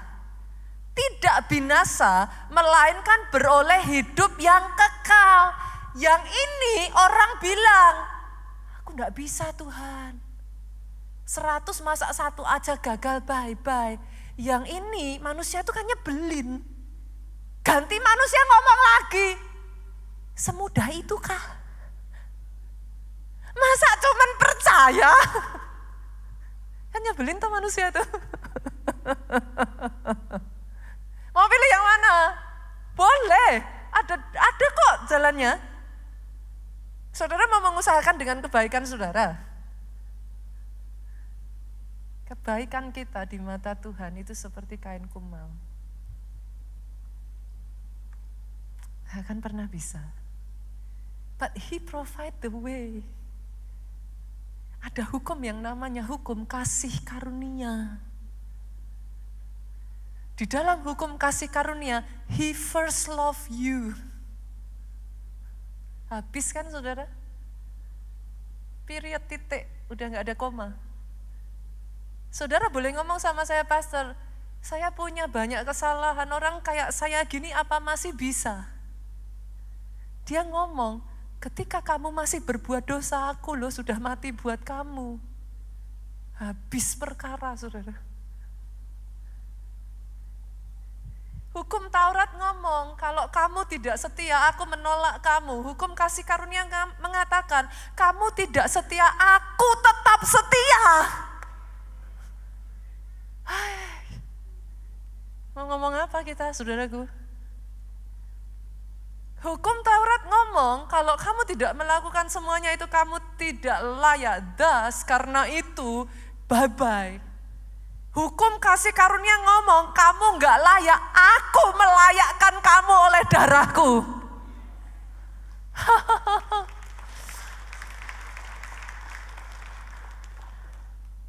tidak binasa melainkan beroleh hidup yang kekal. Yang ini orang bilang, aku gak bisa Tuhan. 100 masak satu aja gagal bye-bye. Yang ini manusia itu kan nyebelin. Ganti manusia ngomong lagi. Semudah itukah? Masa cuman percaya? Kan nyebelin tuh manusia tuh. Mau pilih yang mana? Boleh. Ada kok jalannya. Saudara mau mengusahakan dengan kebaikan saudara. Kebaikan kita di mata Tuhan itu seperti kain kumal. Gak akan pernah bisa. But He provide the way. Ada hukum yang namanya hukum kasih karunia. Di dalam hukum kasih karunia, He first love you. Habis kan saudara? Period, titik, udah gak ada koma. Saudara boleh ngomong sama saya pastor, Saya punya banyak kesalahan, orang kayak saya gini apa masih bisa? Dia ngomong, ketika kamu masih berbuat dosa, aku loh sudah mati buat kamu. Habis perkara, saudara. Hukum Taurat ngomong, kalau kamu tidak setia, aku menolak kamu. Hukum kasih karunia mengatakan, kamu tidak setia, aku tetap setia. Mau ngomong apa kita, saudaraku? Hukum Taurat ngomong, kalau kamu tidak melakukan semuanya itu, kamu tidak layak. Thus, karena itu, bye-bye. Hukum kasih karunia ngomong, kamu gak layak, aku melayakkan kamu oleh darahku.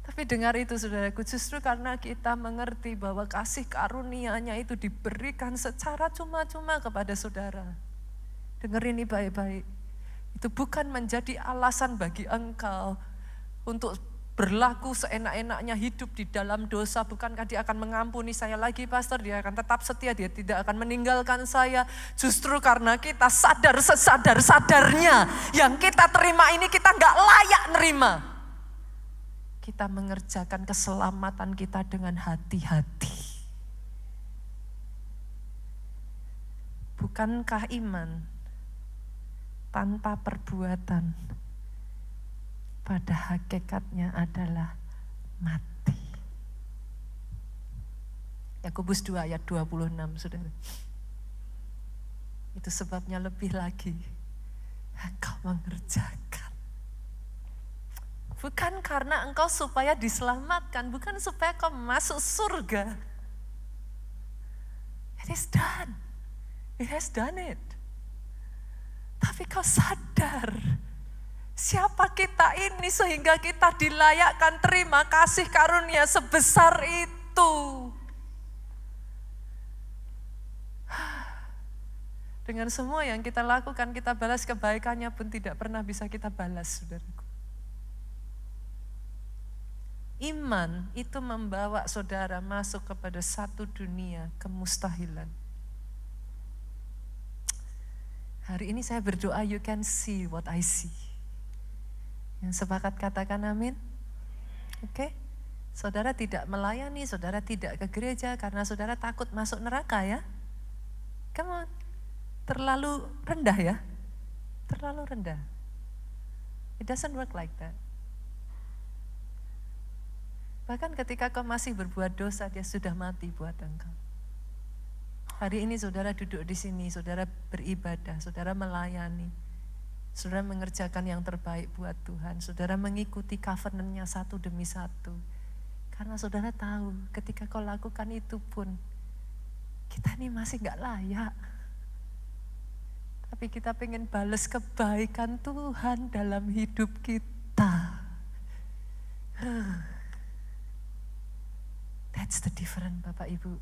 Tapi dengar itu saudaraku, justru karena kita mengerti bahwa kasih karunia-Nya itu diberikan secara cuma-cuma kepada saudara. Dengar ini baik-baik. Itu bukan menjadi alasan bagi engkau untuk berlaku seenak-enaknya hidup di dalam dosa. Bukankah Dia akan mengampuni saya lagi, pastor? Dia akan tetap setia, Dia tidak akan meninggalkan saya. Justru karena kita sadar sesadar-sadarnya yang kita terima ini kita gak layak nerima. Kita mengerjakan keselamatan kita dengan hati-hati. Bukankah iman tanpa perbuatan pada hakikatnya adalah mati? Yakobus 2 ayat 26, saudara. Itu sebabnya lebih lagi engkau mengerjakan. Bukan karena engkau supaya diselamatkan, bukan supaya kau masuk surga. It is done. It has done it. Tapi kau sadar siapa kita ini sehingga kita dilayakkan terima kasih karunia sebesar itu. Dengan semua yang kita lakukan, kita balas kebaikannya pun tidak pernah bisa kita balas, saudaraku. Iman itu membawa saudara masuk kepada satu dunia kemustahilan. Hari ini saya berdoa, you can see what I see. Yang sepakat katakan amin. Oke? Saudara tidak melayani, saudara tidak ke gereja karena saudara takut masuk neraka ya. Come on. Terlalu rendah ya. Terlalu rendah. It doesn't work like that. Bahkan ketika kau masih berbuat dosa, Dia sudah mati buat engkau. Hari ini saudara duduk di sini, saudara beribadah, saudara melayani, saudara mengerjakan yang terbaik buat Tuhan, saudara mengikuti covenant-Nya satu demi satu. Karena saudara tahu ketika kau lakukan itu pun, kita ini masih gak layak. Tapi kita pengen balas kebaikan Tuhan dalam hidup kita. That's the difference, Bapak Ibu.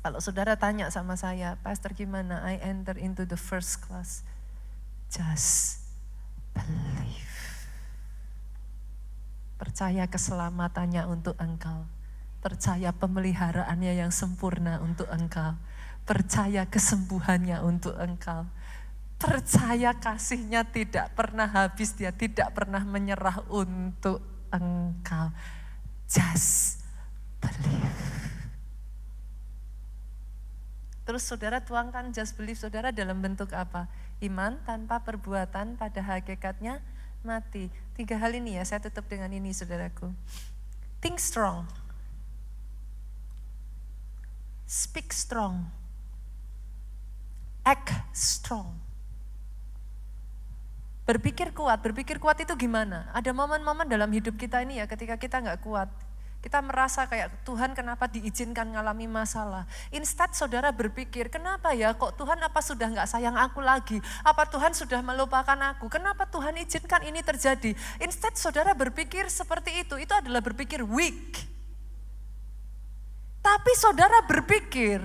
Kalau saudara tanya sama saya, Pastor gimana? I enter into the first class. Just believe. Percaya keselamatannya untuk engkau. Percaya pemeliharaannya yang sempurna untuk engkau. Percaya kesembuhannya untuk engkau. Percaya kasihnya tidak pernah habis, Dia tidak pernah menyerah untuk engkau. Just believe. Terus saudara tuangkan just believe saudara dalam bentuk apa? Iman tanpa perbuatan pada hakikatnya mati. 3 hal ini ya, saya tutup dengan ini saudaraku. Think strong. Speak strong. Act strong. Berpikir kuat itu gimana? Ada momen-momen dalam hidup kita ini ya ketika kita gak kuat. Kita merasa kayak Tuhan kenapa diizinkan ngalami masalah. Instead saudara berpikir, kenapa ya kok Tuhan apa sudah gak sayang aku lagi? Apa Tuhan sudah melupakan aku? Kenapa Tuhan izinkan ini terjadi? Instead saudara berpikir seperti itu adalah berpikir weak. Tapi saudara berpikir,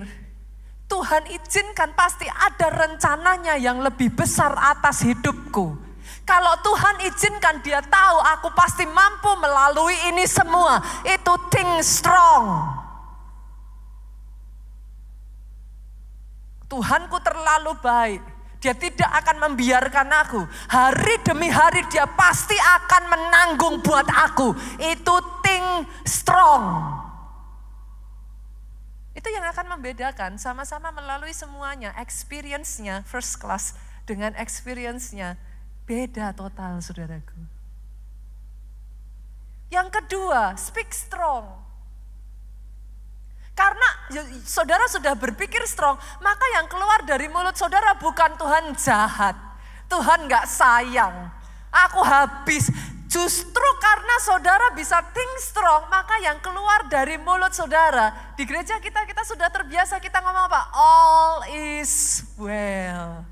Tuhan izinkan pasti ada rencananya yang lebih besar atas hidupku. Kalau Tuhan izinkan Dia tahu aku pasti mampu melalui ini semua. Itu think strong. Tuhanku terlalu baik. Dia tidak akan membiarkan aku. Hari demi hari dia pasti akan menanggung buat aku. Itu think strong. Itu yang akan membedakan, sama-sama melalui semuanya. Experience-nya first class dengan experience-nya beda total, saudaraku. Yang kedua, speak strong. Karena saudara sudah berpikir strong, maka yang keluar dari mulut saudara bukan Tuhan jahat. Tuhan gak sayang, aku habis. Justru karena saudara bisa think strong, maka yang keluar dari mulut saudara. Di gereja kita sudah terbiasa kita ngomong apa? All is well.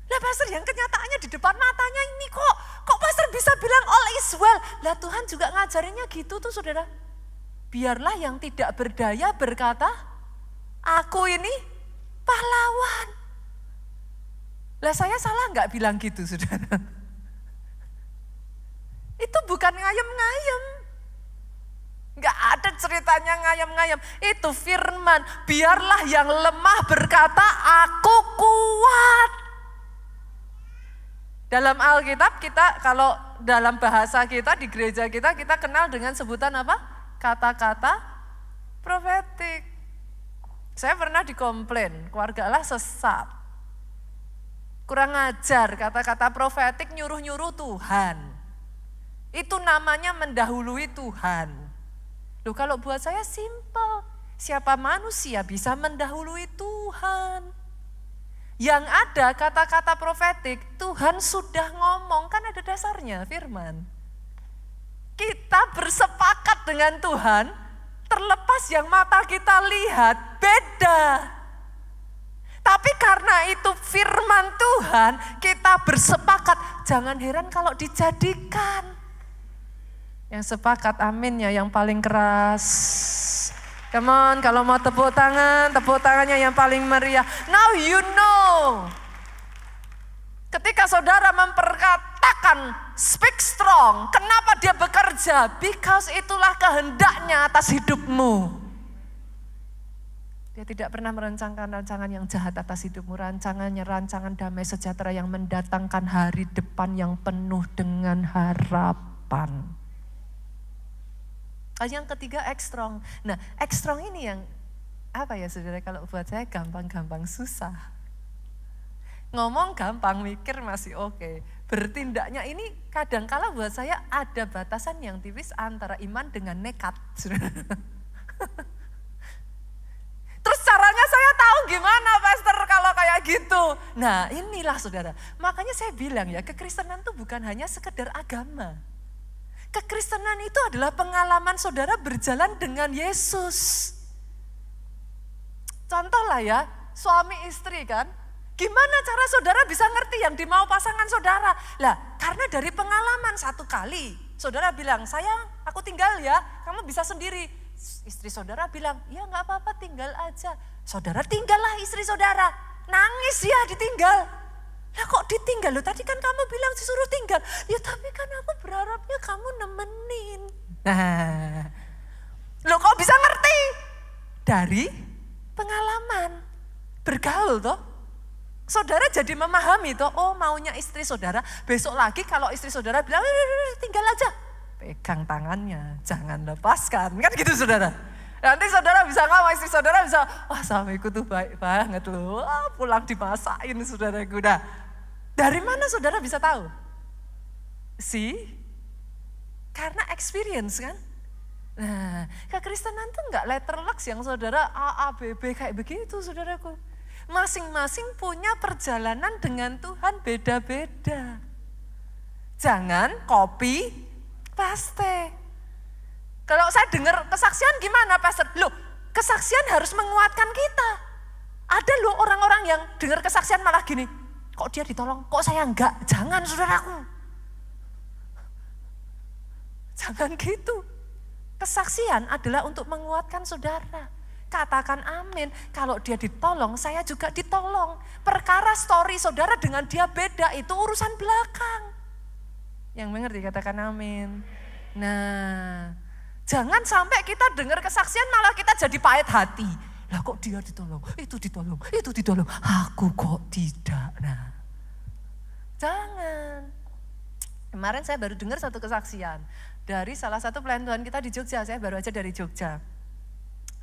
Lah pastor, yang kenyataannya di depan matanya ini kok pastor bisa bilang all is well. Lah Tuhan juga ngajarinnya gitu tuh saudara. Biarlah yang tidak berdaya berkata, aku ini pahlawan. Lah saya salah nggak bilang gitu saudara? Itu bukan ngayem-ngayem. Nggak ada ceritanya ngayem-ngayem. Itu firman, biarlah yang lemah berkata, aku kuat. Dalam Alkitab kita, kalau dalam bahasa kita di gereja kita kenal dengan sebutan apa? Kata-kata profetik. Saya pernah dikomplain, keluarga Allah sesat. Kurang ajar, kata-kata profetik nyuruh-nyuruh Tuhan. Itu namanya mendahului Tuhan. Loh kalau buat saya simple, siapa manusia bisa mendahului Tuhan? Yang ada kata-kata profetik, Tuhan sudah ngomong, kan ada dasarnya firman. Kita bersepakat dengan Tuhan, terlepas yang mata kita lihat, beda. Tapi karena itu firman Tuhan, kita bersepakat, jangan heran kalau dijadikan. Yang sepakat aminnya yang paling keras. Come on, kalau mau tepuk tangannya yang paling meriah. Now you know. Ketika saudara memperkatakan speak strong, kenapa dia bekerja? Because itulah kehendaknya atas hidupmu. Dia tidak pernah merancangkan rancangan yang jahat atas hidupmu. Rancangannya rancangan damai sejahtera yang mendatangkan hari depan yang penuh dengan harapan. Yang ketiga, act strong. Nah, act strong ini yang apa ya saudara, kalau buat saya gampang-gampang susah. Ngomong gampang, mikir masih oke. Bertindaknya ini kadang-kala buat saya ada batasan yang tipis antara iman dengan nekat. Terus caranya saya tahu gimana pastor kalau kayak gitu. Nah inilah saudara, makanya saya bilang ya, kekristenan itu bukan hanya sekedar agama. Kekristenan itu adalah pengalaman saudara berjalan dengan Yesus. Contoh lah ya, suami istri kan. Gimana cara saudara bisa ngerti yang dimau pasangan saudara? Lah, karena dari pengalaman satu kali, saudara bilang, sayang aku tinggal ya, kamu bisa sendiri. Istri saudara bilang, ya gak apa-apa tinggal aja. Saudara tinggallah istri saudara, nangis ya ditinggal. Lah kok ditinggal? Loh tadi kan kamu bilang disuruh tinggal. Ya tapi kan aku berharapnya kamu nemenin. Nah, loh kok bisa ngerti? Dari pengalaman, bergaul toh. Saudara jadi memahami toh, oh maunya istri saudara, besok lagi kalau istri saudara bilang tinggal aja. Pegang tangannya, jangan lepaskan. Kan gitu saudara. Nanti saudara bisa ngomong, istri saudara bisa, wah suamiku tuh baik banget loh. Wah, pulang dimasakin saudaraku. Nah, dari mana saudara bisa tahu? Karena experience kan. Nah, kekristenan tuh enggak letterbox yang saudara A, B, B kayak begitu saudaraku. Masing-masing punya perjalanan dengan Tuhan beda-beda. Jangan copy paste. Kalau saya dengar kesaksian gimana pastor? Loh, kesaksian harus menguatkan kita. Ada loh orang-orang yang dengar kesaksian malah gini, kok dia ditolong, kok saya enggak? Jangan saudaraku. Jangan gitu. Kesaksian adalah untuk menguatkan saudara. Katakan amin, kalau dia ditolong, saya juga ditolong. Perkara story saudara dengan dia beda, itu urusan belakang. Yang mengerti katakan amin. Nah, jangan sampai kita dengar kesaksian malah kita jadi pahit hati. Lah kok dia ditolong, itu ditolong, itu ditolong. Aku kok tidak. Nah, jangan. Kemarin saya baru dengar satu kesaksian dari salah satu pelayan Tuhan kita di Jogja. Saya baru aja dari Jogja.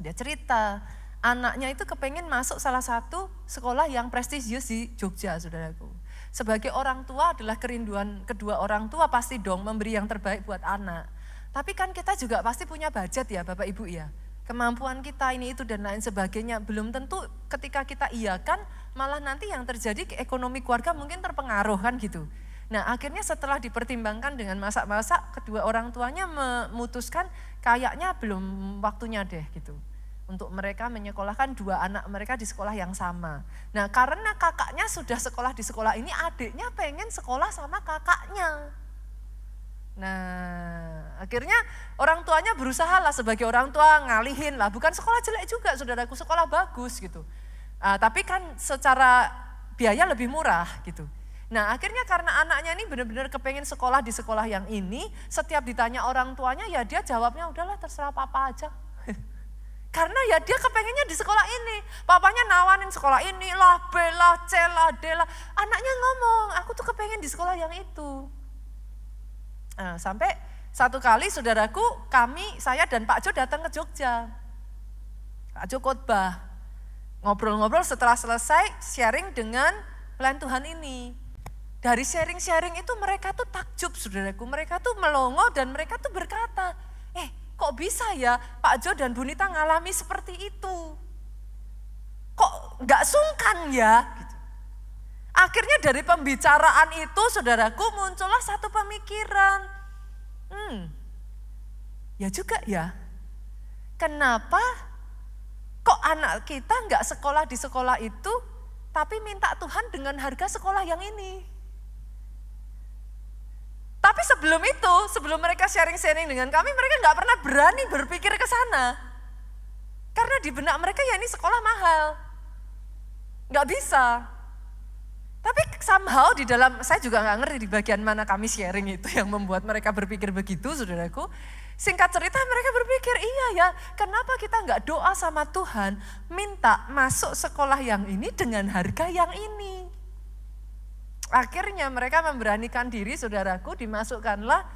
Dia cerita, anaknya itu kepengen masuk salah satu sekolah yang prestisius di Jogja, saudaraku. Sebagai orang tua adalah kerinduan kedua orang tua pasti dong memberi yang terbaik buat anak. Tapi kan kita juga pasti punya budget ya Bapak Ibu ya. Kemampuan kita ini itu dan lain sebagainya. Belum tentu ketika kita iakan malah nanti yang terjadi ekonomi keluarga mungkin terpengaruh kan gitu. Nah akhirnya setelah dipertimbangkan dengan masak-masak kedua orang tuanya memutuskan kayaknya belum waktunya deh gitu. Untuk mereka menyekolahkan dua anak mereka di sekolah yang sama. Nah karena kakaknya sudah sekolah di sekolah ini, adiknya pengen sekolah sama kakaknya. Nah akhirnya orang tuanya berusaha lah sebagai orang tua ngalihin lah. Bukan sekolah jelek juga saudaraku, sekolah bagus gitu. Tapi kan secara biaya lebih murah gitu. Nah akhirnya karena anaknya ini benar-benar kepengen sekolah di sekolah yang ini, setiap ditanya orang tuanya ya dia jawabnya udahlah terserah papa aja. Karena ya dia kepengennya di sekolah ini. Papanya nawarin sekolah ini lah, B lah, C lah, D lah. Anaknya ngomong, aku tuh kepengen di sekolah yang itu. Nah, sampai satu kali saudaraku, saya dan Pak Jo datang ke Jogja. Pak Jo khotbah. Ngobrol-ngobrol setelah selesai sharing dengan pelayan Tuhan ini. Dari sharing-sharing itu mereka tuh takjub saudaraku. Mereka tuh melongo dan mereka tuh berkata, kok bisa ya Pak Jo dan Bu Nita ngalami seperti itu? Kok gak sungkan ya? Gitu. Akhirnya dari pembicaraan itu saudaraku muncullah satu pemikiran. Ya juga ya. Kenapa kok anak kita gak sekolah di sekolah itu tapi minta Tuhan dengan harga sekolah yang ini? Tapi sebelum itu, sebelum mereka sharing-sharing dengan kami, mereka nggak pernah berani berpikir ke sana. Karena di benak mereka ya ini sekolah mahal. Nggak bisa. Tapi somehow di dalam, saya juga nggak ngerti di bagian mana kami sharing itu yang membuat mereka berpikir begitu, saudaraku. Singkat cerita mereka berpikir, iya ya, kenapa kita nggak doa sama Tuhan, minta masuk sekolah yang ini dengan harga yang ini. Akhirnya mereka memberanikan diri, saudaraku, dimasukkanlah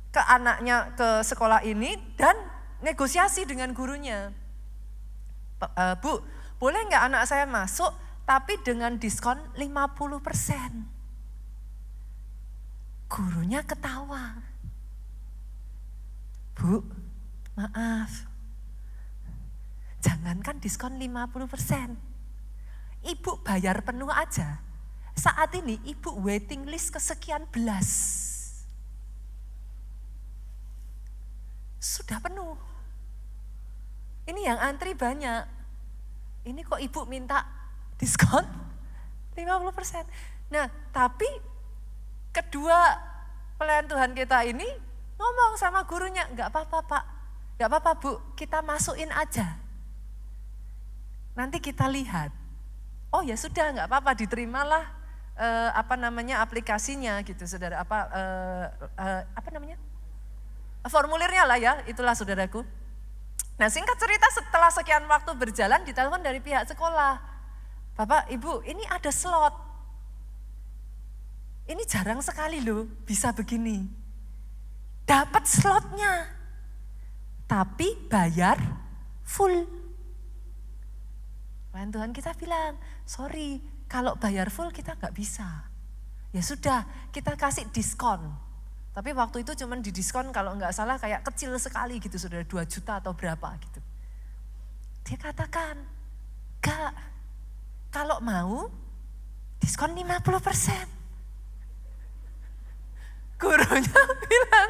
ke anaknya ke sekolah ini dan negosiasi dengan gurunya. Bu, boleh nggak anak saya masuk tapi dengan diskon 50%? Gurunya ketawa. Bu, maaf. Jangankan diskon 50%. Ibu bayar penuh aja. Saat ini ibu waiting list kesekian belas. Sudah penuh. Ini yang antri banyak. Ini kok ibu minta diskon 50%. Nah tapi kedua pelayan Tuhan kita ini ngomong sama gurunya, enggak apa-apa Pak, enggak apa-apa Bu, kita masukin aja. Nanti kita lihat. Oh ya sudah, enggak apa-apa, diterimalah aplikasinya gitu saudara, formulirnya lah ya, itulah saudaraku. Nah singkat cerita setelah sekian waktu berjalan ditelepon dari pihak sekolah, Bapak Ibu ini ada slot, ini jarang sekali loh bisa begini, dapat slotnya tapi bayar full. Pelayan Tuhan kita bilang, sorry, kalau bayar full kita nggak bisa. Ya sudah, kita kasih diskon. Tapi waktu itu cuma didiskon kalau nggak salah kayak kecil sekali gitu, saudara, 2 juta atau berapa gitu. Dia katakan, enggak, kalau mau diskon 50%. Gurunya bilang,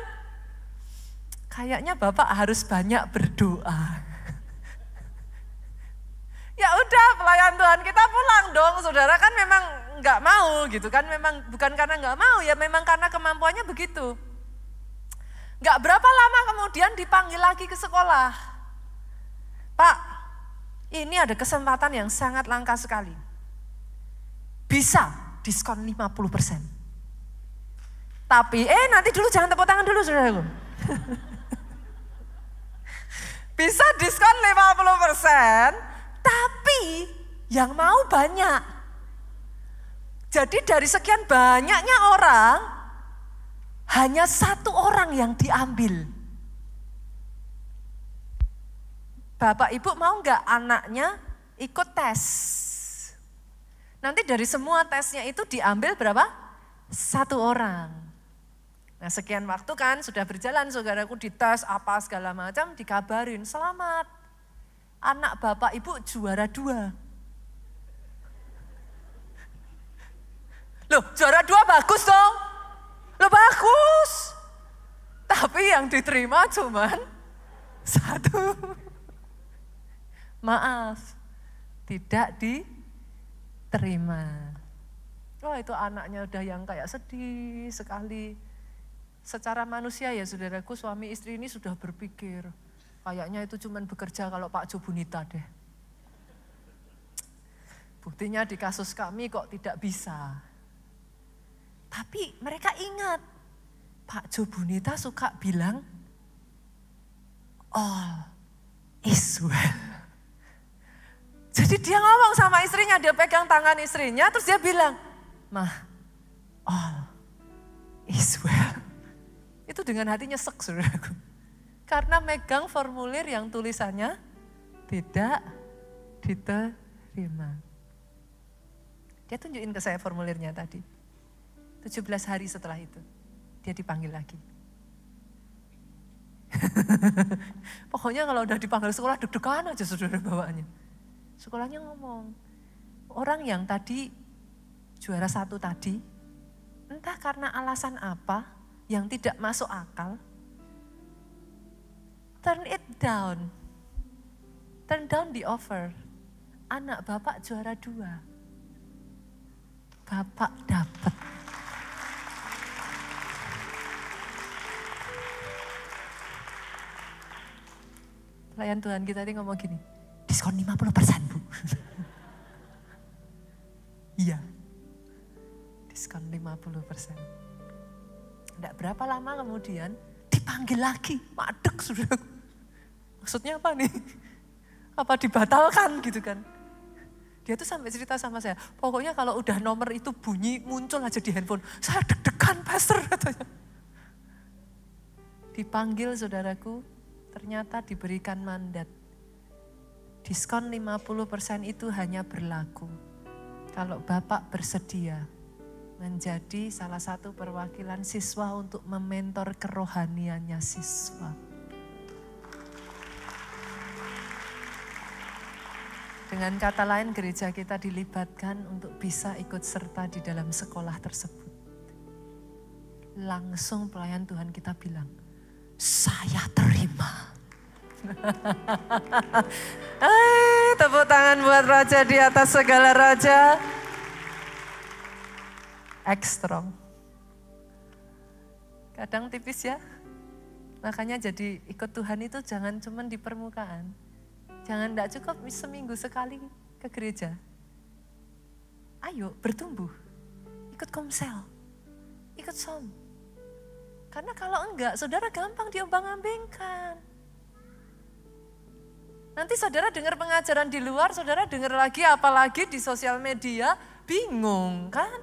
kayaknya Bapak harus banyak berdoa. Ya udah pelayan Tuhan kita pulang dong saudara, kan memang nggak mau gitu kan, memang bukan karena nggak mau ya, memang karena kemampuannya begitu. Nggak berapa lama kemudian dipanggil lagi ke sekolah. Pak, ini ada kesempatan yang sangat langka sekali. Bisa diskon 50%. Tapi nanti dulu jangan tepuk tangan dulu saudaraku. Bisa diskon 50%. Yang mau banyak. Jadi dari sekian banyaknya orang, hanya satu orang yang diambil. Bapak Ibu mau nggak anaknya ikut tes? Nanti dari semua tesnya itu diambil berapa? 1 orang. Nah sekian waktu kan sudah berjalan, saudaraku dites apa segala macam, dikabarin selamat. Anak Bapak Ibu juara 2. Loh juara 2 bagus dong. Loh bagus. Tapi yang diterima cuman 1. Maaf, tidak diterima. Oh itu anaknya udah yang kayak sedih sekali. Secara manusia ya saudaraku, suami istri ini sudah berpikir, kayaknya itu cuman bekerja kalau Pak Jo Bunita deh. Buktinya di kasus kami kok tidak bisa. Tapi mereka ingat, Pak Jo Bunita suka bilang, all is well. Jadi dia ngomong sama istrinya, dia pegang tangan istrinya, terus dia bilang, Mah, all is well. Itu dengan hati nyesek saudaraku. Karena megang formulir yang tulisannya tidak diterima. Dia tunjukin ke saya formulirnya tadi. 17 hari setelah itu, dia dipanggil lagi. Pokoknya kalau udah dipanggil sekolah deg-degan aja saudara bawaannya. Sekolahnya ngomong, orang yang tadi juara 1 tadi, entah karena alasan apa yang tidak masuk akal, turn it down. Turn down the offer. Anak Bapak juara 2. Bapak dapat. Pelayan Tuhan kita tadi ngomong gini, diskon 50% Bu. Iya, diskon 50%. Tidak berapa lama kemudian dipanggil lagi, madek sudah. Maksudnya apa nih? Apa dibatalkan gitu kan? Dia tuh sampai cerita sama saya, pokoknya kalau udah nomor itu bunyi muncul aja di handphone, saya deg-degan pastor katanya. Dipanggil saudaraku, ternyata diberikan mandat. Diskon 50% itu hanya berlaku kalau Bapak bersedia menjadi salah satu perwakilan siswa untuk mementor kerohaniannya siswa. Dengan kata lain, gereja kita dilibatkan untuk bisa ikut serta di dalam sekolah tersebut. Langsung pelayan Tuhan kita bilang, saya terima. Tepuk tangan buat Raja di atas segala raja. X-strong. Kadang tipis ya. Makanya jadi ikut Tuhan itu jangan cuma di permukaan. Jangan enggak cukup seminggu sekali ke gereja. Ayo bertumbuh. Ikut komsel. Ikut som. Karena kalau enggak, saudara gampang diombang-ambingkan. Nanti saudara dengar pengajaran di luar, saudara dengar lagi apalagi di sosial media, bingung kan?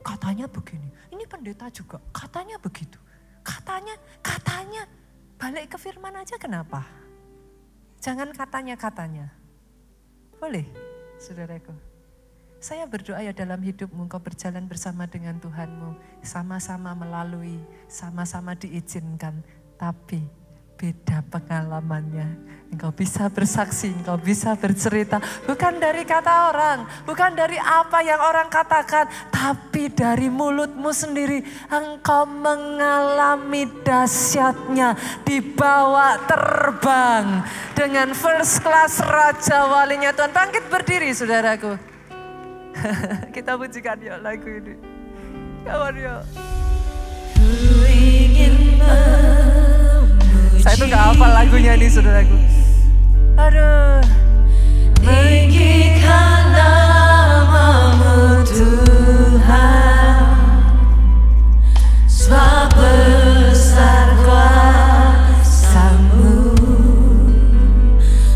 Katanya begini, ini pendeta juga, katanya begitu. Katanya, balik ke firman aja kenapa? Jangan katanya. Boleh, saudaraku. Saya berdoa ya dalam hidupmu engkau berjalan bersama dengan Tuhanmu. Sama-sama melalui, sama-sama diizinkan. Tapi beda pengalamannya. Engkau bisa bersaksi, engkau bisa bercerita. Bukan dari kata orang, bukan dari apa yang orang katakan. Tapi dari mulutmu sendiri. Engkau mengalami dahsyatnya. Dibawa terbang. Dengan first class Raja Walinya Tuhan. Bangkit berdiri saudaraku. Kita pujikan yuk lagu ini. Kawan yuk. Saya tuh gak hafal lagunya nih saudaraku. Aduh. Meninggikan namamu Tuhan, sebab besar kuasa-Mu,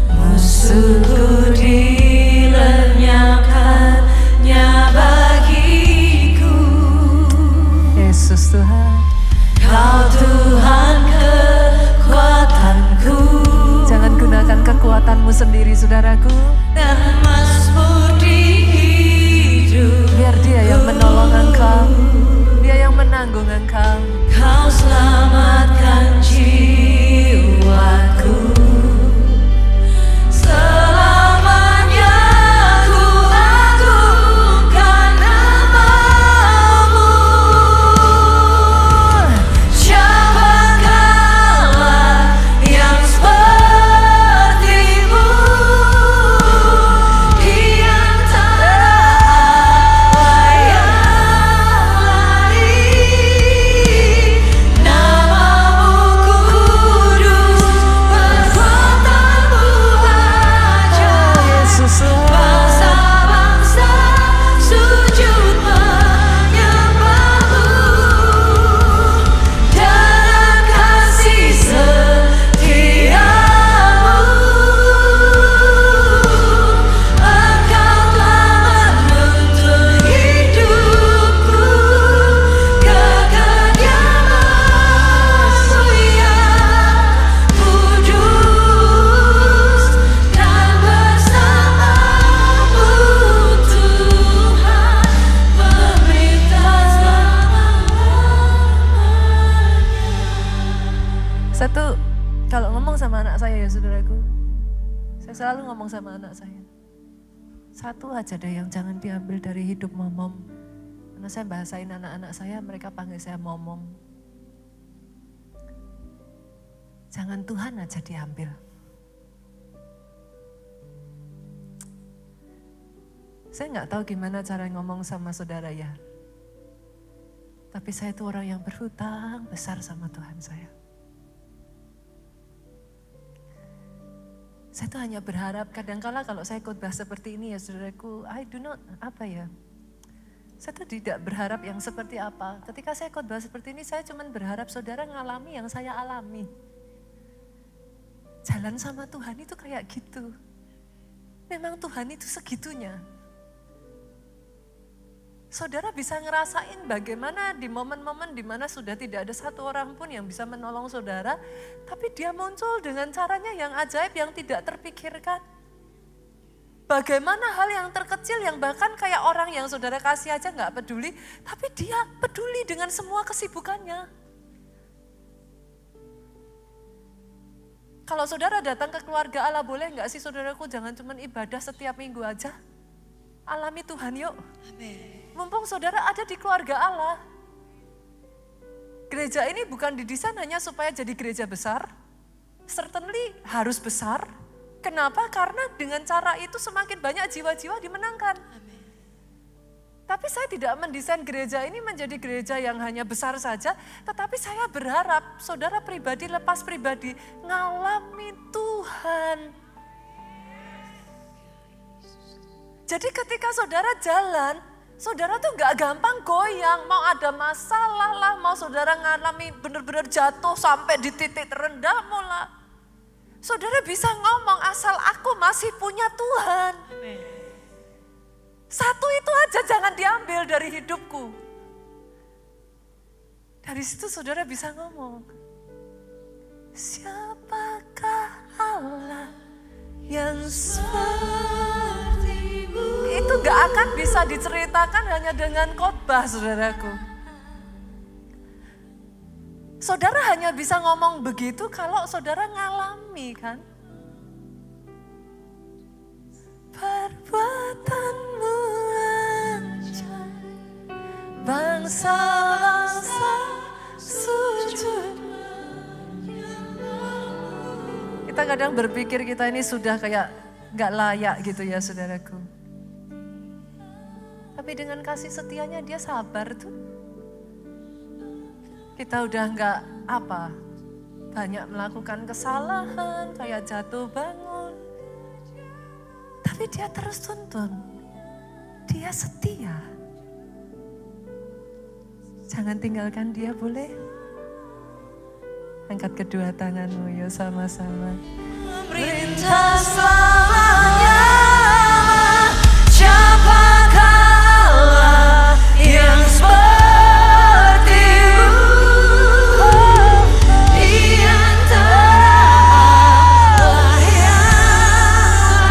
musuhku dilenyapkan. diri saudaraku. Dan mazmur di hidup. Biar dia yang menolong engkau, dia yang menanggung engkau. Kau selamatkan jiwaku. Selamanya ku agungkan nama-Mu. Siapakah yang seperti-Mu di antara layang lain. Nama-Mu kudus, perbuatan-Mu ajaib. Yesus, Bangsa-bangsa sujud menyembah-Mu. Dan kasih setia-Mu, Engkau telah menuntun hidupku ke kediaman-Mu yang kudus. Dan bersama-Mu Tuhan memerintah selama-lamanya. satu, kalau ngomong sama anak saya ya saudaraku, saya selalu ngomong sama anak saya. Satu aja deh yang jangan diambil dari hidup momom. Karena saya bahasain anak-anak saya, mereka panggil saya momom. Jangan Tuhan aja diambil. Saya nggak tahu gimana cara ngomong sama saudara ya. Tapi saya itu orang yang berhutang besar sama Tuhan saya. Saya tuh hanya berharap, kadangkala kalau saya khotbah seperti ini ya saudaraku, saya tuh tidak berharap yang seperti apa. Ketika saya khotbah seperti ini, saya cuma berharap saudara ngalami yang saya alami. Jalan sama Tuhan itu kayak gitu. Memang Tuhan itu segitunya. Saudara bisa ngerasain bagaimana di momen-momen di mana sudah tidak ada satu orang pun yang bisa menolong saudara, tapi dia muncul dengan caranya yang ajaib yang tidak terpikirkan. Bagaimana hal yang terkecil yang bahkan kayak orang yang saudara kasih aja nggak peduli, tapi dia peduli dengan semua kesibukannya. Kalau saudara datang ke keluarga Allah, boleh nggak sih saudaraku jangan cuma ibadah setiap minggu aja? Alami Tuhan yuk. Amin. Mumpung saudara ada di keluarga Allah. Gereja ini bukan didesain hanya supaya jadi gereja besar. Certainly harus besar. Kenapa? Karena dengan cara itu semakin banyak jiwa-jiwa dimenangkan. Amin. Tapi saya tidak mendesain gereja ini menjadi gereja yang hanya besar saja. Tetapi saya berharap saudara pribadi lepas pribadi ngalami Tuhan. Jadi ketika saudara jalan, saudara tuh gak gampang goyang, mau ada masalah lah, mau saudara ngalami benar-benar jatuh sampai di titik terendah mula. Saudara bisa ngomong asal aku masih punya Tuhan. Amin. Satu itu aja jangan diambil dari hidupku. Dari situ saudara bisa ngomong, siapakah Allah yang seperti-Mu? Itu gak akan bisa diceritakan hanya dengan khotbah saudaraku. Saudara hanya bisa ngomong begitu kalau saudara ngalami kan. Perbuatan-Mu ajaib, bangsa-bangsa sujud. Kita kadang berpikir kita ini sudah kayak gak layak gitu ya saudaraku. Tapi dengan kasih setianya dia sabar tuh. Kita udah gak banyak melakukan kesalahan, kayak jatuh bangun. Tapi dia terus tuntun, dia setia. Jangan tinggalkan dia boleh? Angkat kedua tanganmu yuk sama-sama. Memerintah selamanya, siapakah Allah yang seperti-Mu di antara layang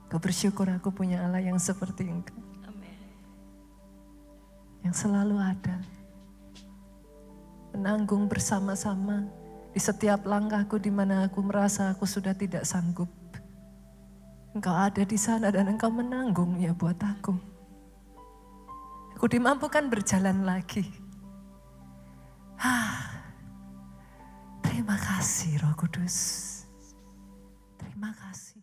Aku bersyukur aku punya Allah yang seperti Engkau. Amin. Yang selalu ada. Menanggung bersama-sama di setiap langkahku di mana aku merasa aku sudah tidak sanggup. Engkau ada di sana dan Engkau menanggungnya buat aku. Aku dimampukan berjalan lagi. Terima kasih Roh Kudus. Terima kasih.